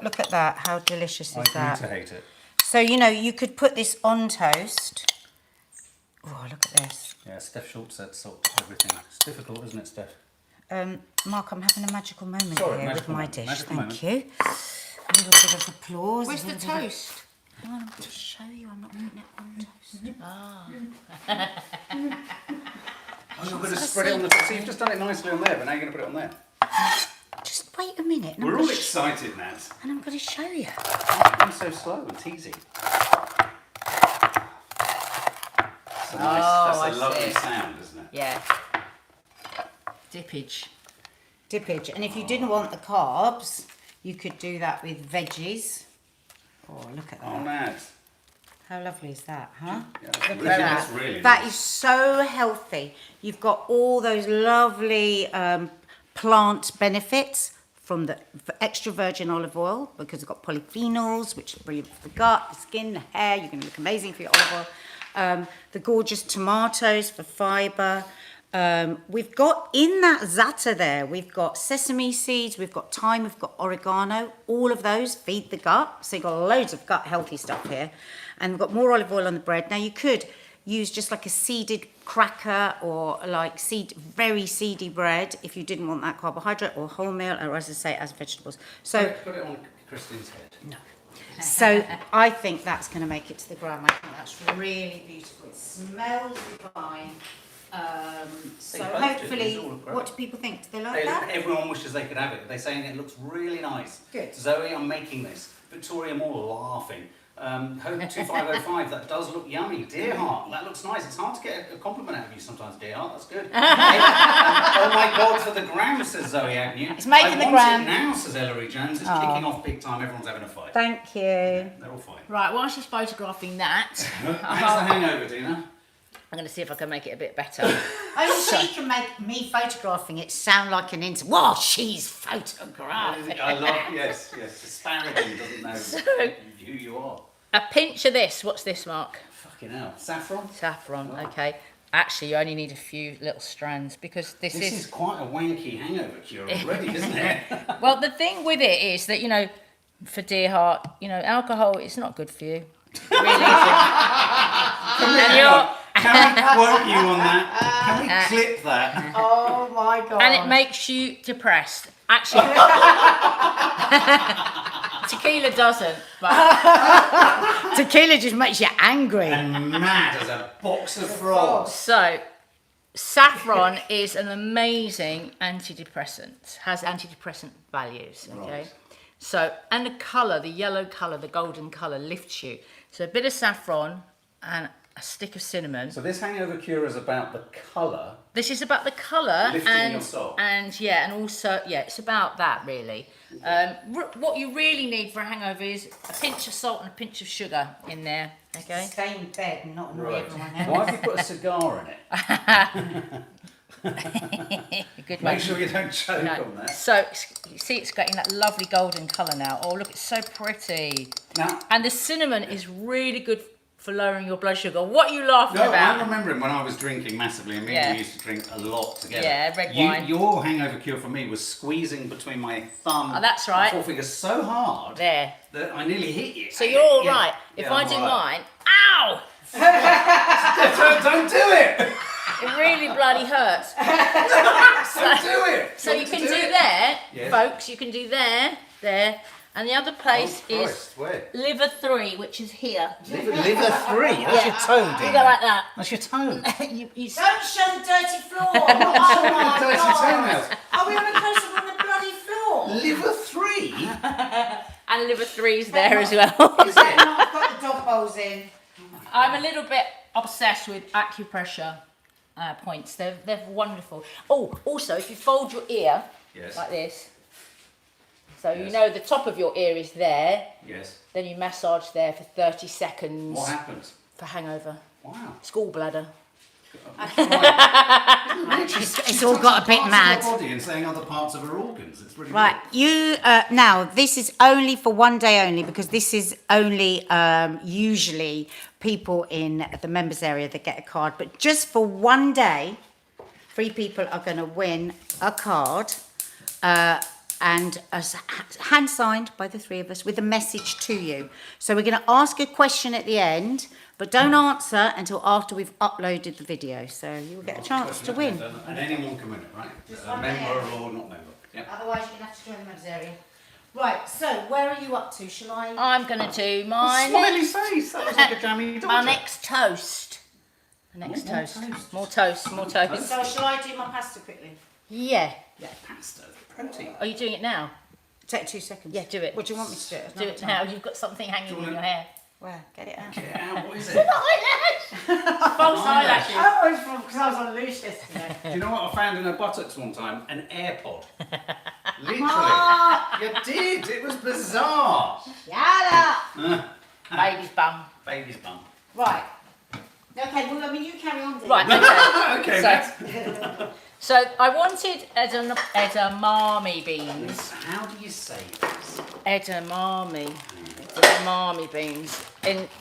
look at that. How delicious I is grew that? to hate it. So, you know, you could put this on toast. Oh, look at this. Yeah, Steph Schultz said salt to everything. It's difficult, isn't it, Steph? Mark, I'm having a magical moment Sorry, here with magical my moment, dish. magical Thank moment. you. A little bit of applause. Where's a the little bit of- toast? Hang on, I'm going to show you. I'm not putting it on toast. Oh, you're going to spread it on the... So you've just done it nicely on there, but now you're going to put it on there. Just wait a minute. And We're I'm all gonna excited, Naz. and I'm going to show you. I'm so slow and teasy. That's a, nice, I that's a lovely see. sound, isn't it? Yeah. Dippage. Dippage. And if you didn't want the carbs, you could do that with veggies. Oh, look at that. Oh, Naz. How lovely is that, huh? Yeah, that's Look really, at that's that. really That nice. is so healthy. You've got all those lovely plant benefits from the extra virgin olive oil because it's got polyphenols, which is brilliant for the gut, the skin, the hair. You're going to look amazing for your olive oil. The gorgeous tomatoes for fibre. We've got in that za'atar there, we've got sesame seeds, we've got thyme, we've got oregano. All of those feed the gut. So you've got loads of gut healthy stuff here. And we've got more olive oil on the bread. Now you could use just like a seeded cracker or like very seedy bread if you didn't want that carbohydrate, or wholemeal, or as I say, as vegetables. So Put it on Christine's head. no. So I think that's going to make it to the gram. I think that's really beautiful. It smells divine. So They both do. hopefully, These all look great. what do people think? Do they like that? Everyone wishes they could have it. They're saying it looks really nice. Good. Zoe, I'm making this. Victoria Moore laughing. Hope 2505, that does look yummy. Dear Heart, that looks nice. It's hard to get a compliment out of you sometimes, Dear Heart. That's good. Oh my God, for the gram, says Zoe Agnew. It's making the I want gram. it now, says Ellery Jones. It's kicking off big time. Everyone's having a fight. Thank you. They're all fighting. Right, while she's photographing that, How's the hangover, Dina? I'm going to see if I can make it a bit better. Only she can make me photographing it sound like an incident. Well, she's photographing. I love, yes. Disparaging doesn't know who you are. A pinch of this. What's this, Mark? Fucking hell. Saffron? Saffron. Oh. Okay. Actually, you only need a few little strands because this This is quite a wanky hangover cure already, isn't it? Well, the thing with it is that, you know, for Dear Heart, you know, alcohol, it's not good for you. It really isn't. And you're- Can we quote you on that? Can we clip that? Oh my God. and it makes you depressed. Actually, tequila doesn't, but Tequila just makes you angry. And mad as a box of frogs. so saffron is an amazing antidepressant, has antidepressant values, okay? Right. So, and the colour, the yellow colour, the golden colour lifts you. So a bit of saffron and a stick of cinnamon. So this hangover cure is about the colour. This is about the colour Lifting your soul. and yeah, and also yeah, it's about that really. What you really need for a hangover is a pinch of salt and a pinch of sugar in there. Okay. Stay in bed and not annoy Right. everyone else. Why have you put a cigar in it? Good Make one. sure you don't choke No. on that. So you see, it's getting that lovely golden colour now. Oh, look, it's so pretty. Now, And the cinnamon is really good for lowering your blood sugar. What are you laughing no, about? I'm remembering when I was drinking massively, and me and Yeah. we used to drink a lot together. Yeah, red wine. Your hangover cure for me was squeezing between my thumb Oh, that's right. and forefinger so hard There. that I nearly hit you. So you're all Yeah. right. If Yeah, I I'm do all right. mine, ow! Don't do it! It really bloody hurts. Don't do it! So you can do it. there, Yes. folks. You can do there, And the other place Oh, is Christ, where? Liver 3, which is here. Liver 3? That's your toe, You Dina. go like that. That's your toe. you Don't show the dirty floor. Oh showing the my dirty God. toenails. Are we on a close up on the bloody floor? Liver 3? and Liver 3's there as well. Is that not? I've got the dog bowls in. I'm a little bit obsessed with acupressure points. They're wonderful. Oh, also, if you fold your ear Yes. like this, so you Yes. know the top of your ear is there, Yes. then you massage there for 30 seconds What happens? for hangover. Wow. It's gallbladder. It's all got a bit mad. Her body and saying other parts of her organs. It's really Right, you now this is only for one day only because this is only usually people in the members area that get a card, but just for one day, 3 people are going to win a card and hand signed by the 3 of us with a message to you. So we're going to ask a question at the end, but don't answer until after we've uploaded the video. So you will get a chance to win. And anyone can win it, right? Just A one member day. or not member. Yeah. Otherwise, you're going to have to join the members area. Right, so where are you up to? Shall I? I'm going to do my Smiley next, face. That was like a jammy dodger. my next toast. Next More toast. toast. More toast, more toast. So shall I do my pasta quickly? Yeah. Yeah, pasta, protein. Are you doing it now? Take 2 seconds. Yeah, do it. What do you want me to do? Do Another it time? now. You've got something hanging in your hair. Where? Get it out. Get it out, what is it? False eyelashes. Oh, it's from because I was on loose yesterday. Do you know what I found in her buttocks one time? An AirPod. Literally. Ah. You did. It was bizarre. Shut up. Baby's bum. Baby's bum. Right. Okay, well, I mean, you carry on. Dear. Right, okay. Okay, So- next. So I wanted edamame beans. How do you say this? Edamame beans.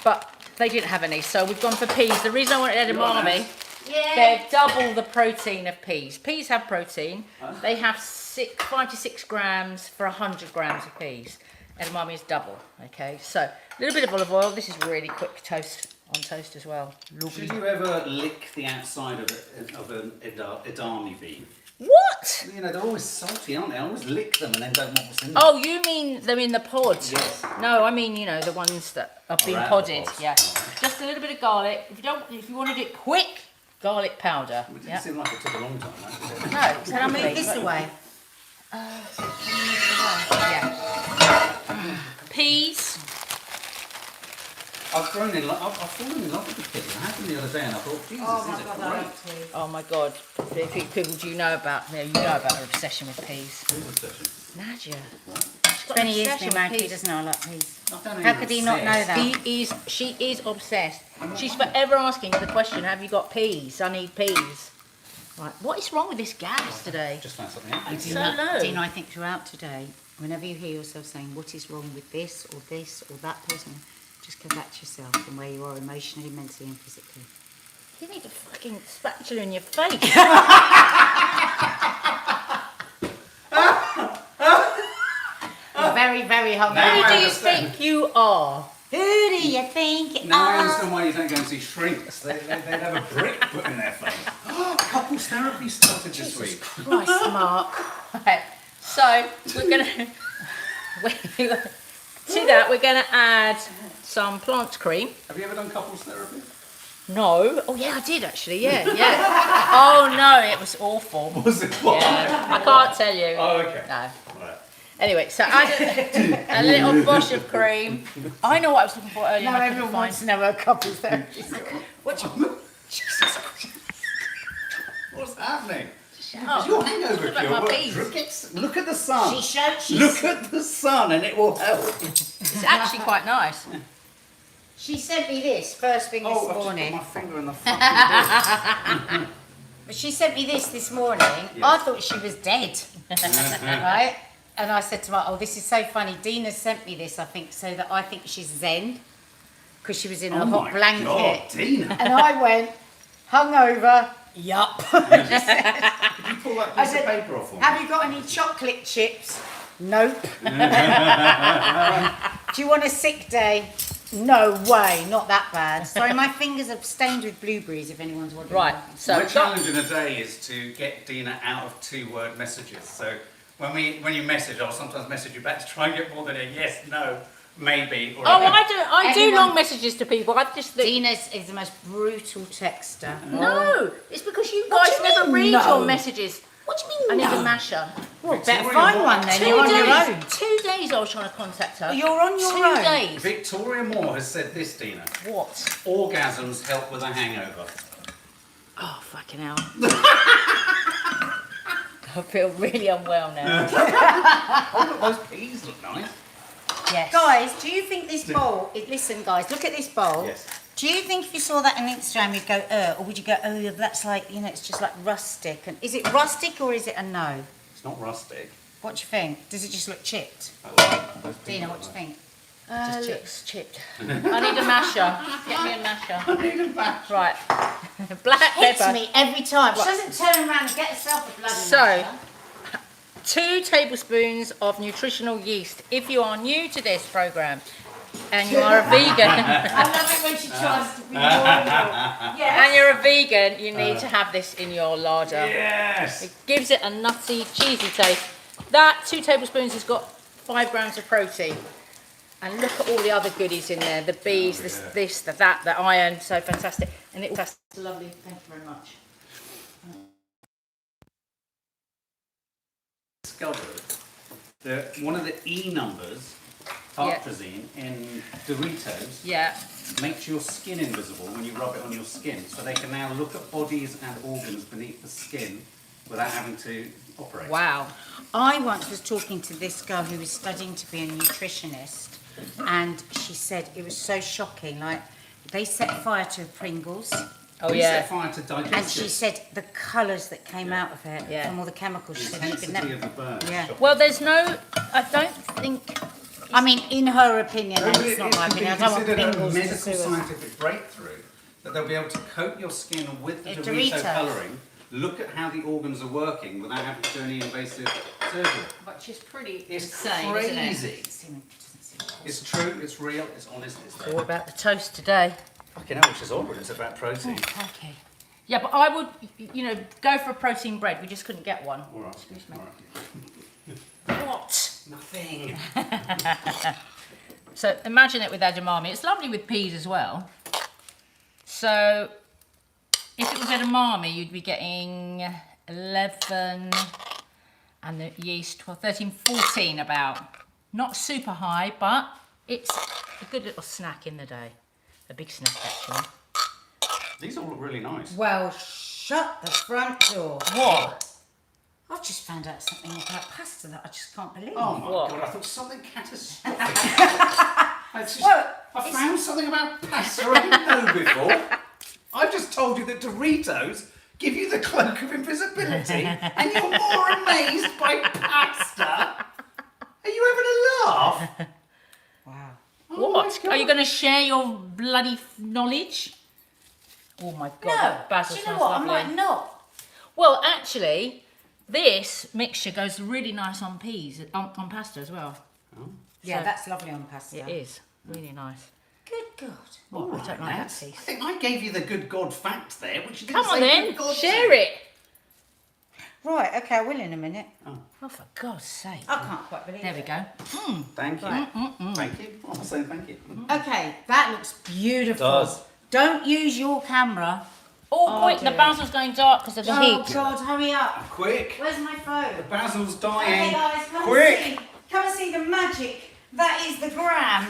But they didn't have any, so we've gone for peas. The reason I wanted edamame, Yeah. they're double the protein of peas. Peas have protein. They have 5 to 6 grams for 100 grams of peas. Edamame is double. Okay, so a little bit of olive oil. This is really quick toast on toast as well. Lovely. Should you ever lick the outside of an edamame bean? What? You know, they're always salty, aren't they? I always lick them and then don't know what's in them. Oh, you mean them in the pods? Yes. No, I mean, you know, the ones that are being out the podded. pods. Yeah. Oh. Just a little bit of garlic. If you wanted it quick, garlic powder. It didn't Yeah. seem like it took a long time, that, did it? No, Can I move this away? Yeah. Peas. I've fallen in love with the pickle. It happened the other day and I thought, Jesus, Oh my these God, are I great. love tea. Oh my God. People, do you know about? You know about her obsession with peas. Who's obsession? Nadia. It's 20 years obsession been married, with he peas. doesn't know I like peas. I don't know How you're could he not know obsessed. that? She is obsessed. She's forever asking the question, have you got peas? I need peas. Right, what is wrong with this gas today? Just found something out. It's so low. Dean, I think throughout today, whenever you hear yourself saying, what is wrong with this or that person, just go back to yourself and where you are emotionally, mentally and physically. You need a fucking spatula in your face. You're very, very Now hungry. I Who do you understand. think you are? Who do you think? Now I understand why you don't go and see shrinks. They'd have a brick put in their face. Couples therapy started this week. Christ, Mark. Right, so we're gonna to that we're gonna add some plant cream. Have you ever done couples therapy? No. Oh yeah, I did actually. Yeah. Oh no, it was awful. Was it what? Yeah, I can't tell you. Oh, okay. No. Right. Anyway, so add a little bush of cream. I know what I was looking for earlier. Now and I couldn't everyone find. wants to know what couples therapy is. What's happening? Oh, Is your hangover look at cure? my What? peas. Look at the sun. She showed, Look at the sun and it will help. It's actually quite nice. she sent me this first thing this Oh, I've just put morning. my finger in the fucking But she sent me this morning. I thought she was dead. Right? And I said to her, oh, this is so funny. Dina sent me this, I think, so that I think she's zen. Because she was in a Oh hot my blanket. God, Dina. And I went, hungover, yup. Could you pull that I piece said, of paper off for me? have you got any chocolate chips? Nope. Do you want a sick day? No way, not that bad. Sorry, my fingers are stained with blueberries, if anyone's wondering. Right. So My challenge in a day is to get Dina out of 2-word messages. So when you message, I'll sometimes message you back to try and get more than a yes, no, maybe. Or Oh, I do Everyone- long messages to people. I just think, Dina is the most brutal texter. no, it's because you What guys do you never mean, read no? your messages. What do you I mean? need a no? masher. Well, better Victoria find Moore. one then. 2 You're on your days. own. 2 days I was trying to contact her. You're on your 2 own. days. Victoria Moore has said this, Dina. What? Orgasms help with a hangover. Oh, fucking hell. I feel really unwell now. Oh, look, those peas look nice. Yes. Guys, do you think this bowl, listen guys, look at this bowl. Yes. Do you think if you saw that on Instagram you'd go, or would you go, oh, that's like, you know, it's just like rustic? And is it rustic or is it a no? It's not rustic. What do you think? Does it just look chipped? Those peas Dina, look what do you nice. think? Just looks chipped. I need a masher. Get me a masher. I need a bash. Right. Black Hits pepper. me every time. She doesn't turn around and get herself a bloody So, masher. 2 tablespoons of nutritional yeast. If you are new to this program and you are a vegan, I love it when she tries to be normal. and you're a vegan, you need to have this in your larder. Yes. It gives it a nutty, cheesy taste. That 2 tablespoons has got 5 grams of protein. And look at all the other goodies in there. The bees, this, that, the iron. So fantastic. And it tastes lovely. Thank you very much. Discovered that one of the E numbers, tartrazine, in Doritos, Yeah. makes your skin invisible when you rub it on your skin. So they can now look at bodies and organs beneath the skin without having to operate. Wow. I once was talking to this girl who was studying to be a nutritionist, and she said it was so shocking. Like, they set fire to Pringles, Oh, We yeah. set fire to digest and she it. said the colours that came out of it Yeah. from all the chemicals. She The said you could intensity never. of the burn. is Yeah. shocking. Well, there's no, I don't think, I mean, in her opinion, No, and but it's not it my could be opinion. I don't want considered a Pringles to medical sue us. scientific breakthrough that they'll be able to coat your skin with the Dorito. Dorito colouring, look at how the organs are working without having to do any invasive surgery. which is pretty It's insane, isn't it? crazy. It's true, it's real, it's honest, it's All there. about the toast today. Fucking hell, which is odd when it's about protein. Okay. Yeah, but I would, you know, go for a protein bread. We just couldn't get one. All right, Excuse me. all right. What? Nothing. So imagine it with edamame. It's lovely with peas as well. So if it was edamame, you'd be getting 11 and the yeast 12, 13, 14 about. Not super high, but it's a good little snack in the day. A big snack actually. These all look really nice. Well, shut the front door. What? I've just found out something about pasta that I just can't believe. Oh my What? god, I thought something catastrophic. I found something about pasta I didn't know before. I've just told you that Doritos give you the cloak of invisibility and you're more amazed by pasta. Are you having a laugh? Wow. Oh What? my Are you God. going to share your bloody knowledge? Oh my god, No, that basil do you know smells what? lovely. I'm like, no. Well, actually, this mixture goes really nice on peas, on pasta as well. Yeah, So- that's lovely on pasta. It is really nice. Good God. Well, I don't like that Nat. piece. I think I gave you the good God fact there, which you didn't Come on say then, good God share fact. it. Right, okay, I will in a minute. Oh, for God's sake. I can't quite believe There it. we go. Thank you. Right. Thank you. Oh, I'm saying thank you. Okay, that looks beautiful. Does. Don't use your camera. Oh, Oh, quick, the dear. basil's going dark because of the Oh, heat. God, hurry up. Quick. Where's my phone? Basil's Okay, dying. guys, come Quick. and see. Come and see the magic. That is the gram.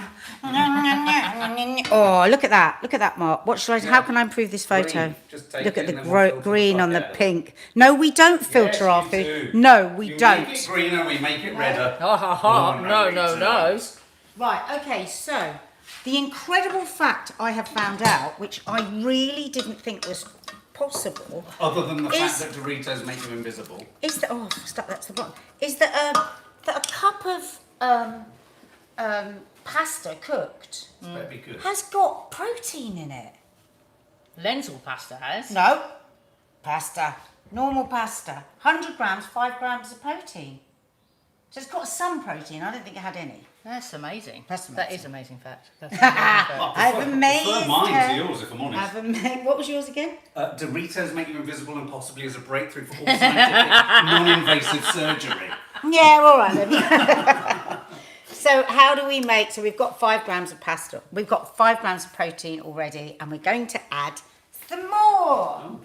Oh, look at that. Look at that, Mark. What shall I, how can I improve this photo? Green. Just take Look it at the and then we'll filter green the on the fuck out. pink. No, we don't filter our Yes, you food. do. No, we You don't. make it greener, we make it redder. Ha ha ha. Oh, No, we no, do. no. Right, okay, so the incredible fact I have found out, which I really didn't think was possible, Other than the Is- fact that Doritos make you invisible. is that, oh, stop, that's the bottom, is that a cup of pasta cooked It's better be good. has got protein in it. Lentil pasta has. No, pasta, normal pasta, 100 grams, 5 grams of protein. So it's got some protein, I don't think it had any. That's amazing. That's That amazing. is amazing fact. That's amazing fact. I've prefer amazed mine her. to yours, if I'm honest. I've what was yours again? Doritos make you invisible and possibly as a breakthrough for all scientific, non-invasive surgery. Yeah, all right then. So how do we make, so we've got 5 grams of pasta. We've got 5 grams of protein already, and we're going to add some more.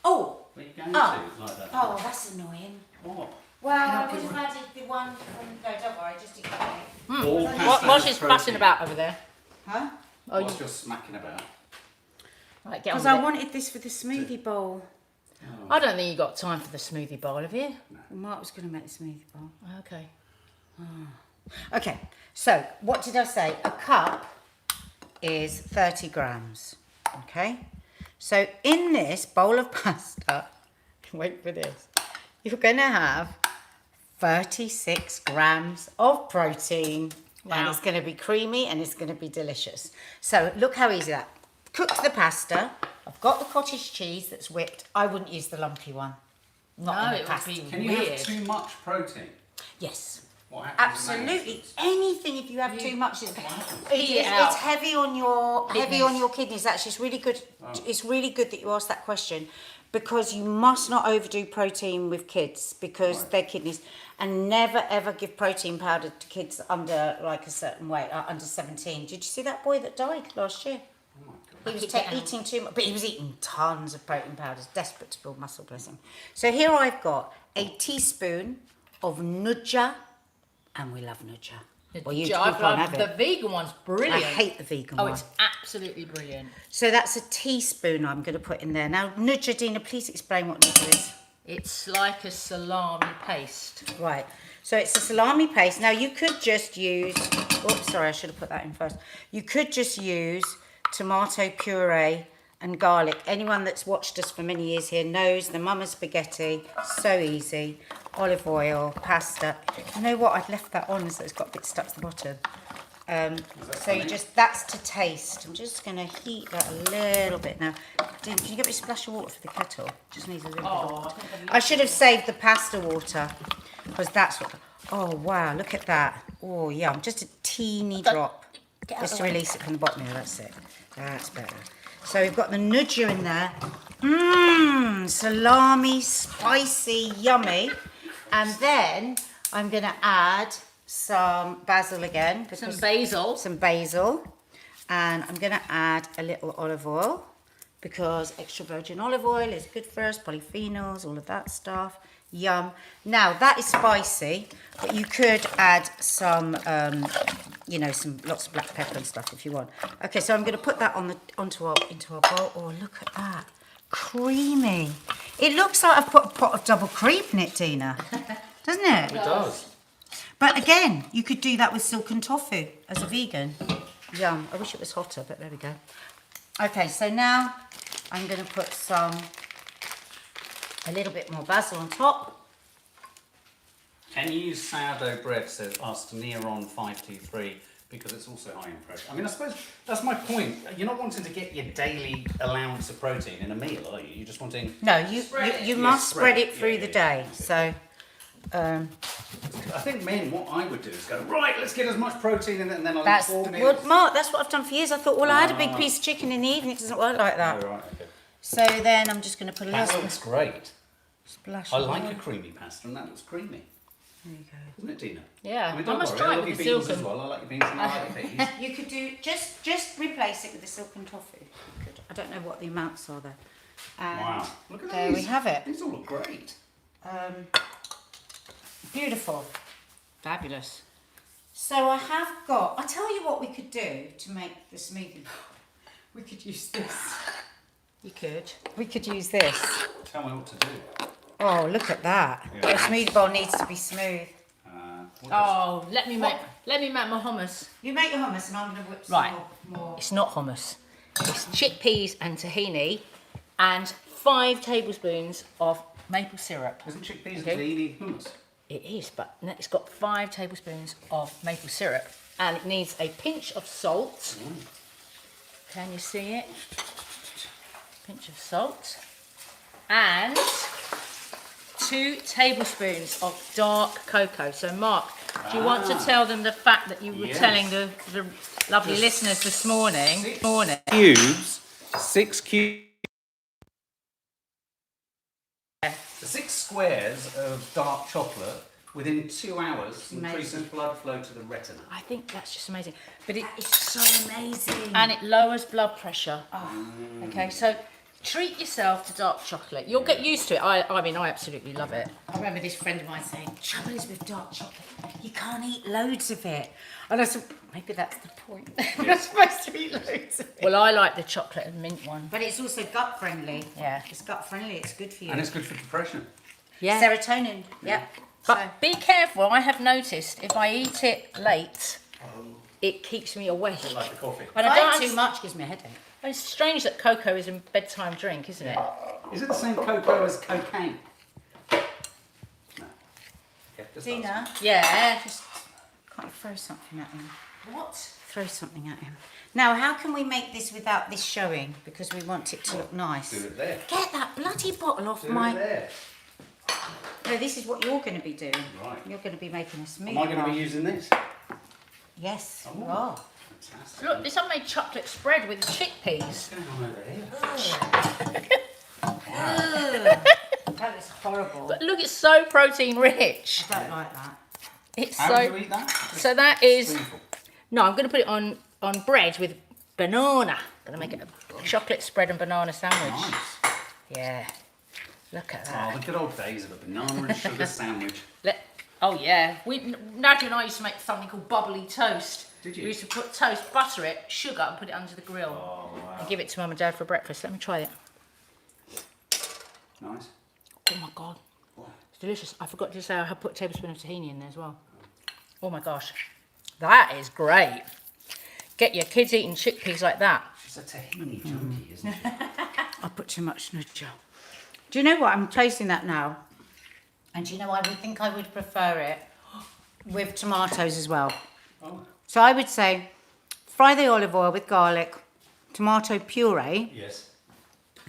Oh, What are you going to like that? oh, that's annoying. What? Well, I would have added the one from, no, don't worry, just ignore it. All What, pasta what's has she splashing protein. about over there? Huh? Oh, What's your smacking about? Right, get on Because with I it. wanted this for the smoothie bowl. I don't think you got time for the smoothie bowl, have you? Well, Mark was going to make the smoothie bowl. Okay. Okay, so what did I say? A cup is 30 grams. Okay, so in this bowl of pasta, wait for this, you're going to have 36 grams of protein. And Wow. it's going to be creamy and it's going to be delicious. So look how easy that. Cooked the pasta. I've got the cottage cheese that's whipped. I wouldn't use the lumpy one. Not No, in it the would pasta. be Can you Weird. have too much protein? Yes. What happens in that Absolutely. instance? Anything if you have too much. It's it out. heavy on your kidneys. Actually, it's really good. Oh. It's really good that you asked that question, because you must not overdo protein with kids, because Right. their kidneys, and never ever give protein powder to kids under like a certain weight, under 17. Did you see that boy that died last year? Oh my He God. was Keep it down. eating too much, but he was eating tons of protein powders, desperate to build muscle, bless him. So here I've got a teaspoon of nudja, and we love nudja. Well, you I've can't have loved it. the vegan one's brilliant. I hate the vegan Oh, one. it's absolutely brilliant. So that's a teaspoon I'm going to put in there. Now, nudja, Dina, please explain what nudja is. It's like a salami paste. Right. So it's a salami paste. Now, you could just use... Oops, sorry, I should have put that in first. You could just use tomato puree and garlic. Anyone that's watched us for many years here knows the mama spaghetti. So easy. Olive oil, pasta. You know what? I'd left that on so it's got a bit stuck to the bottom. So you just, that's to taste. I'm just going to heat that a little bit now. Dean, can you get me a splash of water for the kettle? Just needs a little bit of water. I should have saved the pasta water, because that's what... Oh, wow, look at that. Oh, yum. Just a teeny drop. Get out Just the to way. release it from the bottom here, that's it. That's better. So we've got the nudja in there. Mmm, salami, spicy, yummy. And then I'm going to add some basil again. Some because- basil. Some basil. And I'm going to add a little olive oil, because extra virgin olive oil is good for us, polyphenols, all of that stuff. Yum. Now, that is spicy, but you could add some, you know, some lots of black pepper and stuff if you want. Okay, so I'm going to put that into our bowl. Oh, look at that. Creamy. It looks like I've put a pot of double cream in it, Dina. Doesn't it? It does. But again, you could do that with silken tofu as a vegan. Yum. I wish it was hotter, but there we go. Okay, so now I'm going to put a little bit more basil on top. Can you use sourdough bread, says Nearon 523, because it's also high in protein? I mean, I suppose that's my point. You're not wanting to get your daily allowance of protein in a meal, are you? You're just wanting... No, you Yeah, must spread spread it it. through Yeah, the yeah, day. So, I think men, what I would do is go, right, let's get as much protein in it, and then I'll eat that's 4 well, meals. Mark. That's what I've done for years. I thought, well, I had a big piece of chicken in the evening. It doesn't work like Oh, that. right, okay. So then I'm just going to put a That little looks great. splash. I of like oil. a creamy pasta, and that looks creamy. There you go. Isn't it, Dina? Yeah, I mean, I don't must worry, try I it love with your the beans as silken. well. I like your beans and I like your peas. You could do just replace it with the silken tofu. Good. I don't know what the amounts are there. And Wow. Look at there these. we have it. These all look great. Beautiful. Fabulous. So I have got. I'll tell you what we could do to make the smoothie. We could use this. You could. We could use this. Tell me what to do. Oh, look at that. Yeah. The smoothie bowl needs to be smooth. What Oh, let me make my hummus. You make your hummus and I'm going to whip some Right. more. It's not hummus. It's chickpeas and tahini and 5 tablespoons of maple syrup. Isn't chickpeas Okay. and tahini hummus? It is, but it's got 5 tablespoons of maple syrup and it needs a pinch of salt. Can you see it? Pinch of salt. And 2 tablespoons of dark cocoa. So, Mark, do you want to tell them the fact that you were Yes. telling the lovely listeners this morning? Cubes, 6 cubes. The 6 squares of dark chocolate within 2 hours, Amazing. increases blood flow to the retina. I think that's just amazing. But It's so amazing. and it lowers blood pressure. Okay, so treat yourself to dark chocolate. You'll get used to it. I mean, I absolutely love it. I remember this friend of mine saying, trouble is with dark chocolate, you can't eat loads of it. And I said, maybe that's the point. We're not supposed to eat loads of it. Well, I like the chocolate and mint one. But it's also gut friendly. Yeah. It's gut friendly, it's good for you. And it's good for depression. Yeah. Serotonin, yep. But So- be careful. I have noticed if I eat it late, it keeps me awake. Like the coffee. And If I I don't eat too much, gives me a headache. It's strange that cocoa is a bedtime drink, isn't it? Is it the same cocoa as cocaine? No. Yeah, just Dina, ask. Yeah. just can't you throw something at him? What? Throw something at him. Now, how can we make this without this showing? Because we want it to look nice. Do it there. Get that bloody bottle off Do my... it there. No, this is what you're going to be doing. Right. You're going to be making a smoothie. Am I going to bar. be using this? Yes, Oh. you are. Fantastic. Look, this homemade chocolate spread with chickpeas. What's going on over here? That is horrible. But look, it's so protein rich. I don't like that. It's How do you so. eat that? So that is. Spoonful. No, I'm going to put it on bread with banana. Going to make it a chocolate spread and banana sandwich. Nice. Yeah. Look at Oh, that. the good old days of a banana and sugar sandwich. Oh yeah. Nadia and I used to make something called bubbly toast. Did you? We used to put toast, butter it, sugar, and put it under the grill. Oh, wow. And give it to Mum and Dad for breakfast. Let me try it. Nice. Oh my god. It's delicious. I forgot to say I had put a tablespoon of tahini in there as well. Oh my gosh. That is great. Get your kids eating chickpeas like that. She's a tahini junkie, isn't she? I put too much nutja. Do you know what? I'm tasting that now. And do you know, I would think I would prefer it with tomatoes as well. Oh, So I would say fry the olive oil with garlic, tomato puree, yes.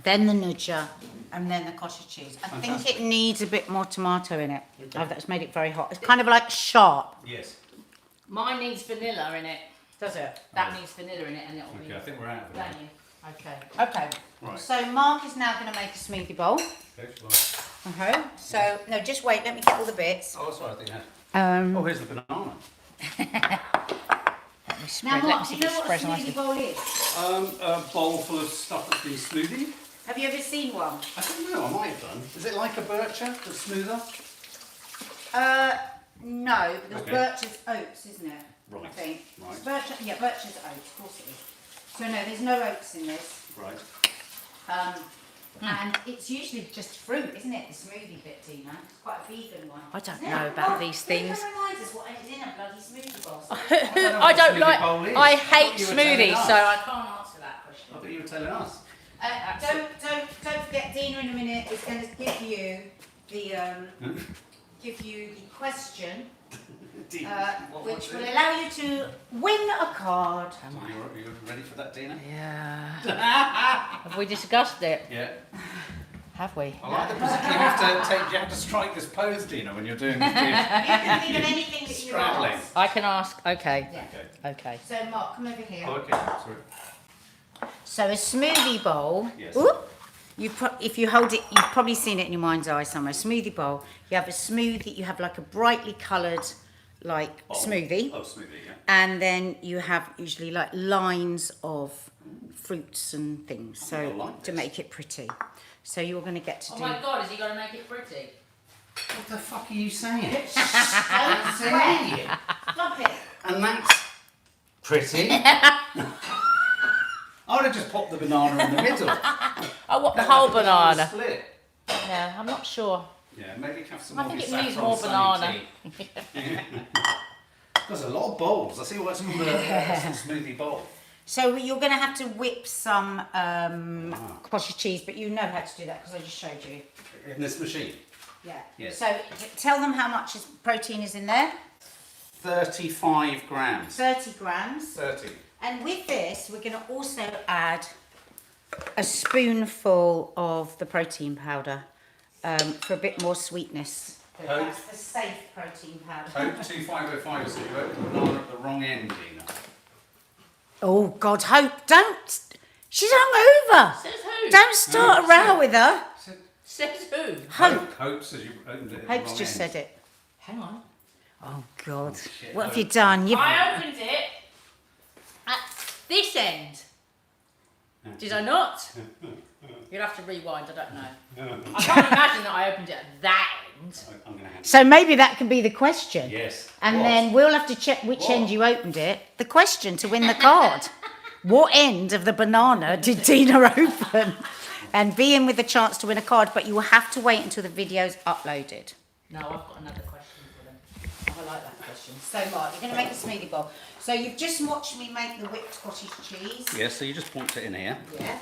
then the nutja, and then the cottage cheese. I think Fantastic. it needs a bit more tomato in it. Oh, that's made it very hot. It's kind of like sharp. Yes. Mine needs vanilla in it. Does it? That needs vanilla in it and it'll be. Okay, I think we're out of it. Don't you? Okay. Okay. Right. So Mark is now going to make a smoothie bowl. Okay, well, Okay. So, no, just wait. Let me get all the bits. oh, sorry, I think I had. Oh, Um, here's the banana. Let me spread. now, Let me Mark, see do you if it know what a spreads nicely. smoothie bowl is? A bowl full of stuff that's been smoothie. Have you ever seen one? I don't know, I might have done. Is it like a bircher, that's smoother? No, because Okay. Birch's oats, isn't it? I Right, think. right. Yeah, Birch's oats, of course it is. So no, there's no oats in this. Right. And it's usually just fruit, isn't it? The smoothie bit, Dina. It's quite a vegan one. I don't Isn't know it? about these things. That reminds us what is in a bloody smoothie bowl. I what don't a like. smoothie bowl is. I I hate thought you were telling smoothies, us. so I can't answer that question. I thought you were telling us. Don't forget, Dina in a minute is going to give you the question, which will allow you to win a card. You're ready for that, Dina? Yeah. Have we discussed it? Yeah. Have we? I like the position you have to strike this pose, Dina, when you're doing this. You can think of anything that you Straddling. want. I can ask. Okay. Yeah. Okay. Okay. So Mark, come over here. Oh, okay, sorry. So a smoothie bowl. Yes. Oop, if you hold it, you've probably seen it in your mind's eye somewhere. Smoothie bowl. You have a smoothie. You have like a brightly coloured, like smoothie, Oh, smoothie, yeah. and then you have usually like lines of fruits and things. I So like to this. make it pretty. So you're going to get to Oh do. my God! Is he going to make it pretty? What the fuck are you saying? Don't swear. Stop it. And that's pretty. I would have just popped the banana in the middle. Oh, what the whole banana? Split. Yeah, I'm not sure. Yeah, maybe have some I more think of it your needs saffron more sunny banana. tea. There's a lot of bowls. I see what's called a smoothie bowl. So you're going to have to whip some cottage cheese, but you know how to do that because I just showed you. In this machine. Yeah. Yes. So tell them how much protein is in there. 35 grams. 30 grams. 30. And with this, we're going to also add a spoonful of the protein powder for a bit more sweetness. So Oh. that's the safe protein powder. Hope 2505 said you opened the banana at the wrong end, Dina. Oh, God, Hope, don't. She's hungover. Says who? Don't start a row with her. Says who? Hope. Hope says you opened it at the Hope's wrong just end. said it. Hang on. Oh God, shit. what have you done? You've... I opened it at this end. Did I not? You'll have to rewind, I don't know. I can't imagine that I opened it at that end. I'm going to have So maybe that can be the question. Yes. And What? then we'll have to check which end you opened it. The question to win the card. What end of the banana did Dina open? And be in with the chance to win a card, but you will have to wait until the video's uploaded. No, I've got another question for them. I like that question. So, Mark, you're going to make a smoothie bowl. So you've just watched me make the whipped cottage cheese. Yeah, so you just point it in here. Yeah.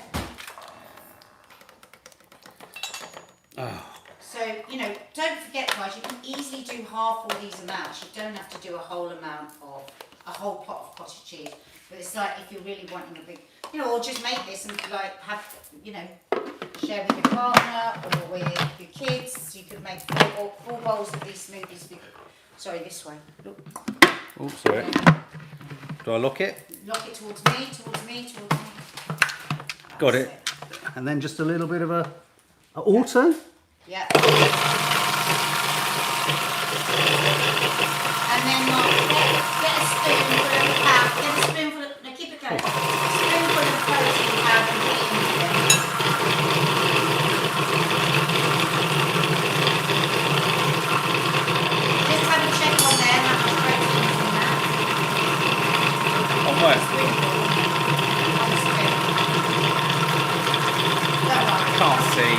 Oh. So, you know, don't forget, guys, you can easily do half all these amounts. You don't have to do a whole amount of, a whole pot of cottage cheese. But it's like if you're really wanting a big, you know, or just make this and like have, you know, share with your partner or with your kids. You could make four bowls of these smoothies. Sorry, this way. Look. Oh, sorry. Do I lock it? Lock it towards me, towards me, towards me. Got it. And then just a little bit of a auto. Yeah. And then get a spoonful of powder. Get a spoonful of, no, keep it going. A spoonful of protein powder and put it into it. Just have a check on there how much protein is in that. On where? Spoonful. On the spoon. Don't worry. Can't see.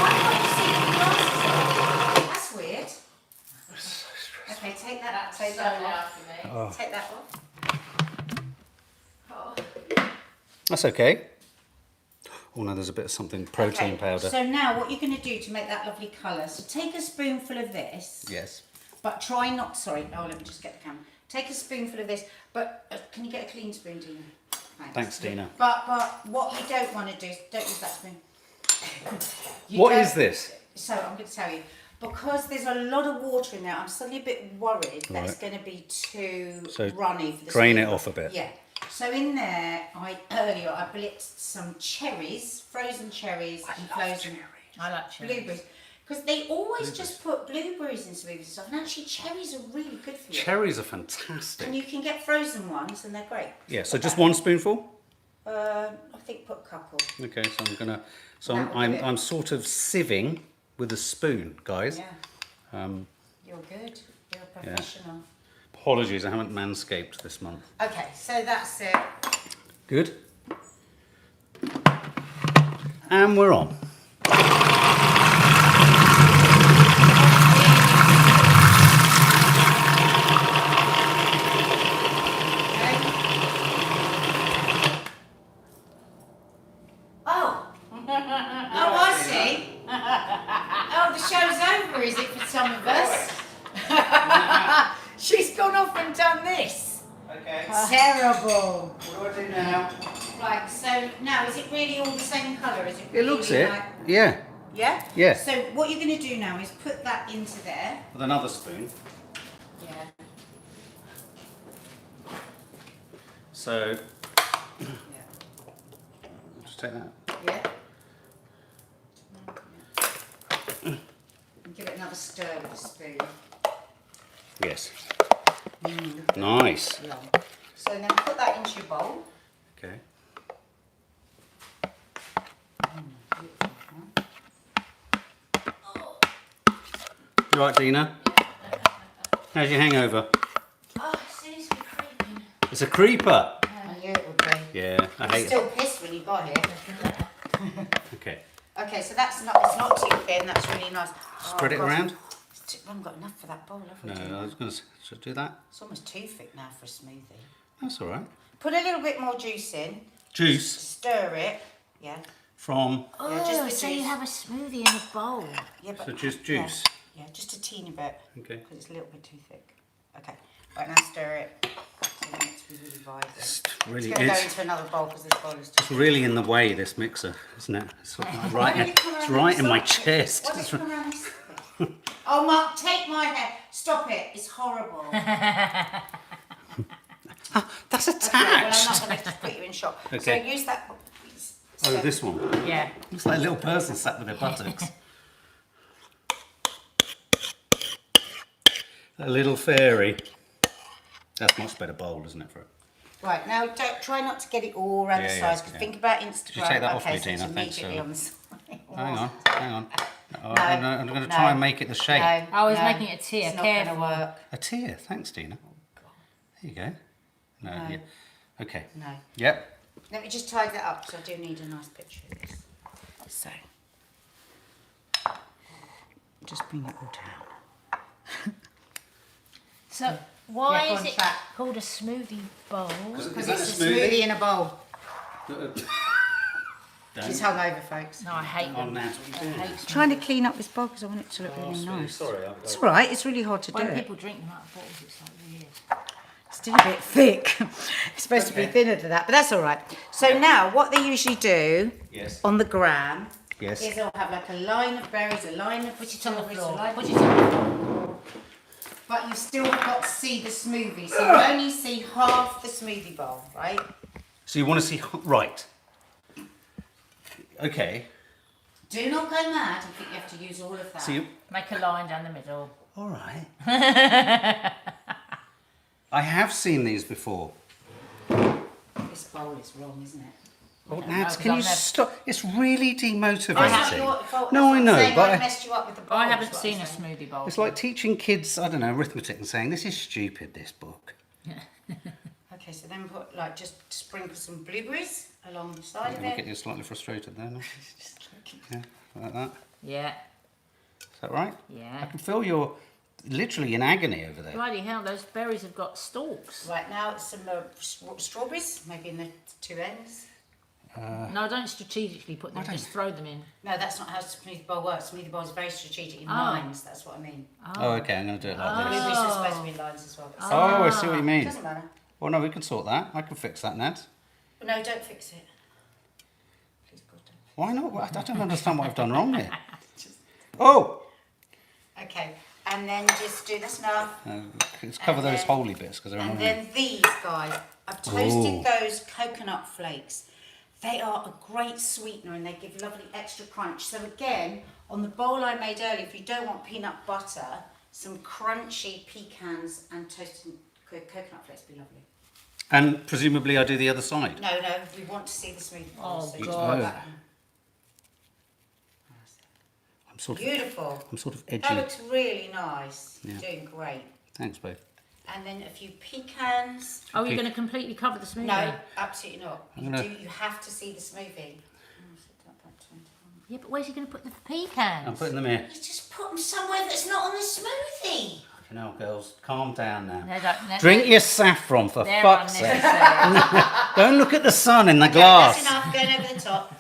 Why can't you see the glasses on? That's weird. Okay, take that out. Take So that loud off. for me. Oh. Take that off. Oh. That's okay. Oh no, there's a bit of something, protein Okay, powder. So now what you're going to do to make that lovely colour, so take a spoonful of this, Yes. but try not, sorry, oh let me just get the camera. Take a spoonful of this, but can you get a clean spoon, Dina? Thanks, Dina. But what you don't want to do is, don't use that spoon. What is this? So I'm going to tell you, because there's a lot of water in there, I'm suddenly a bit worried that it's Right. going to be too So runny for the drain it smoothie. off a bit. Yeah. So in there, earlier I blitzed some cherries, frozen cherries, and frozen I like cherries. blueberries. Because they always just put blueberries in smoothies and stuff, and actually cherries are really good for you. Cherries are fantastic. And you can get frozen ones, and they're great. Yeah, so just one spoonful? I think put a couple. Okay, so I'm gonna, so That will do it. I'm sort of sieving with a spoon, guys. Yeah. You're good. You're a professional. Apologies, I haven't manscaped this month. Okay, so that's it. Good. And we're on. Oh, I see. Oh, the show's over, is it, for some of us? She's gone off and done this. Okay. Terrible. What do I do now? Right, so now, is it really all the same colour? Is it It looks really it. like- Yeah. Yeah? Yeah. So what you're going to do now is put that into there. With another spoon. Yeah. So, Yeah. just take that. Yeah. And give it another stir with a spoon. Yes. Nice. Yum. So then put that into your bowl. Okay. You right, Dina? How's your hangover? Oh, it seems to be creeping. It's a creeper. I knew it would be. Yeah, I I'm hate it. still pissed when you got here. Okay. Okay, so that's not, it's not too thin, that's really nice. Spread it God. around. We haven't got enough for that bowl, have we? No, Dina? I was going to should I do that. It's almost too thick now for a smoothie. That's all right. Put a little bit more juice in, Juice stir it. Yeah. from, Oh, just the so you juice. have a smoothie in a bowl. Yeah, but so just yeah. juice. Yeah, just a teeny bit. Okay. Because it's a little bit too thick. Okay. Right, now stir it. So then it's really vibrant. It's It's really, going to go it's into another bowl because this bowl is too it's really in the way, this mixer, isn't it? It's sort of Why right, don't you come it's around right this in my side? chest. Why don't you come around this way? Oh, Mark, take my hair. Stop it. It's horrible. That's Okay, well, I'm attached. not going to just put you in shock. Okay. So use that. Oh, this one. Yeah. Looks like a little person sat with their buttocks. A little fairy. That's much better bowl, isn't it, for it? Right, now try not to get it all around the Yeah, sides. yeah, yeah. Think about Instagram. Did you take that off okay, me, so it's Tina? Thanks, immediately on the side. Hang on. I'm going to try and make it the shape. No, I was no, making it a tear, It's not going to careful. work. A tear. Thanks, Tina. There you go. No. No. Yeah. Okay. No. Yep. Let me just tidy that up, because I do need a nice picture of this. So, just bring it all down. So why Yeah, go is on, it track. called a smoothie bowl? Because it's a smoothie in a bowl. She's hungover, folks. No, I hate Oh, them. Nat, what are you doing? I hate Trying to clean up this bowl because I want it to look really nice. Sorry. It's all right. It's really hard to do When it. people drink them out of bottles, it's like weird. It's still a bit thick. It's supposed to be thinner than that, but that's all right. So now, what they usually do Yes. on the gram Yes. is they'll have like a line of berries, a line of Put it on the strawberries, floor. a line Put of- it on the floor. But you still got to see the smoothie, so you only see half the smoothie bowl, right? So you want to see right? Okay. Do not go mad and think you have to use all of that. So you. Make a line down the middle. All right. I have seen these before. This bowl is wrong, isn't it? Oh, know, Nat, 'cause can you I've never- stop? It's really It's not demotivating. your fault. No, I That's what I'm know, saying, but I messed you up with the bowl. I is haven't what seen I'm a saying. smoothie bowl. it's like teaching kids, I don't know, arithmetic and saying, this is stupid, this book. Okay, so then put like just sprinkle some blueberries along the side of Look at it. you slightly frustrated there. No? Yeah, like that. Yeah, Is that right? I yeah. can feel you're literally in agony over there. Bloody hell, those berries have got stalks. Right now, some strawberries, maybe in the two ends. No, don't strategically put them, just throw them in. No, that's not how smoothie bowl works. Smoothie bowl is very strategic in Oh. lines. That's what I mean. Oh, okay, I'm going to do it like this. Blueberries are supposed to be in lines as well. But Oh, I see what you it mean. doesn't matter. Well, no, we can sort that. I can fix that, Ned. No, don't fix it. Please God, don't. Why not? I don't understand what I've done wrong here. Oh! Okay, and then just do this now. Let's cover And those then- holy bits because they're And annoying. then these guys, I've toasted Ooh. those coconut flakes. They are a great sweetener and they give lovely extra crunch. So again, on the bowl I made earlier, if you don't want peanut butter, some crunchy pecans and toasted coconut flakes would be lovely. And presumably I do the other side. No, we want to see the smoothie bowl. Oh, so just God. put that in. Beautiful. I'm sort of That edgy. looks really nice. Yeah. You're doing great. Thanks, babe. And then a few pecans. Oh, you're going to completely cover the smoothie? No, absolutely not. I'm gonna- You have to see the smoothie. Yeah, but where's he going to put the pecans? I'm putting them here. You just put them somewhere that's not on the smoothie. You know, girls, calm down now. They're Drink your saffron, for They're fuck's sake. unnecessary. Don't look at the sun in the That's glass. enough, going over the top.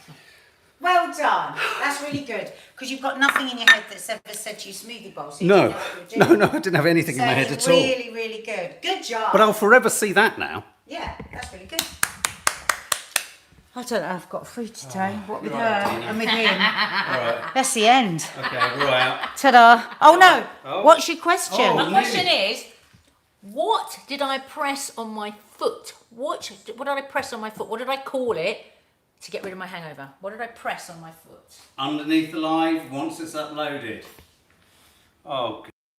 Well done. That's really good. Because you've got nothing in your head that's ever said to you smoothie bowl. So you No, didn't know what you were doing. no, I didn't have anything So in my head it's at all. really, really good. Good job. But I'll forever see that now. Yeah, that's really good. I don't know, I've got free today. What with her and with him. Right. That's the end. Okay, we're out. Ta-da. Oh no, Oh. what's your question? Oh. My question is, what did I press on my foot? What did I press on my foot? What did I call it to get rid of my hangover? What did I press on my foot? Underneath the live once it's uploaded. Oh,